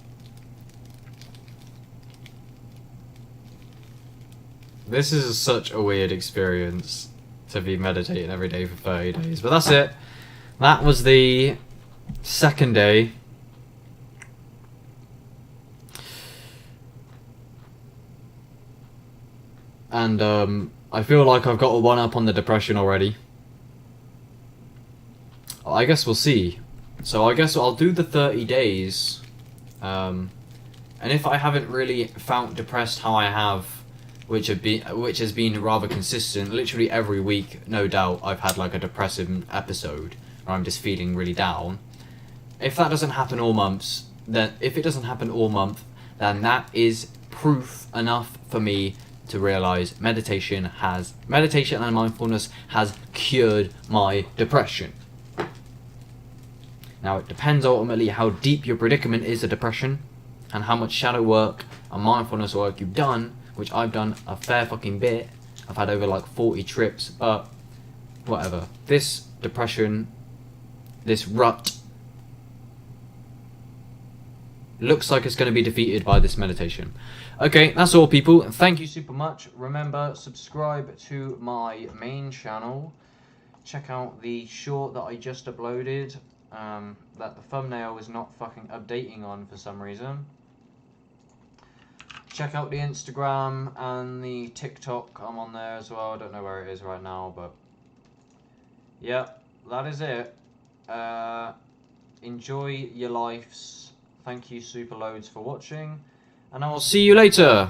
This is such a weird experience to be meditating every day for 30 days. But that's it. That was the second day. And I feel like I've got a one up on the depression already. I guess we'll see. So I guess I'll do the 30 days. And if I haven't really found depressed how I have, which has been rather consistent, literally every week, no doubt, I've had like a depressive episode where I'm just feeling really down. If that doesn't happen all months, then then that is proof enough for me to realize meditation and mindfulness has cured my depression. Now it depends ultimately how deep your predicament is to depression and how much shadow work and mindfulness work you've done, which I've done a fair fucking bit. I've had over like 40 trips, but whatever. This depression, this rut, looks like it's going to be defeated by this meditation. Okay, that's all, people. Thank you super much. Remember, subscribe to my main channel. Check out the short that I just uploaded, that the thumbnail is not fucking updating on for some reason. Check out the Instagram and the TikTok. I'm on there as well. I don't know where it is right now, but yeah, that is it. Enjoy your lives. Thank you super loads for watching, and I will see you later.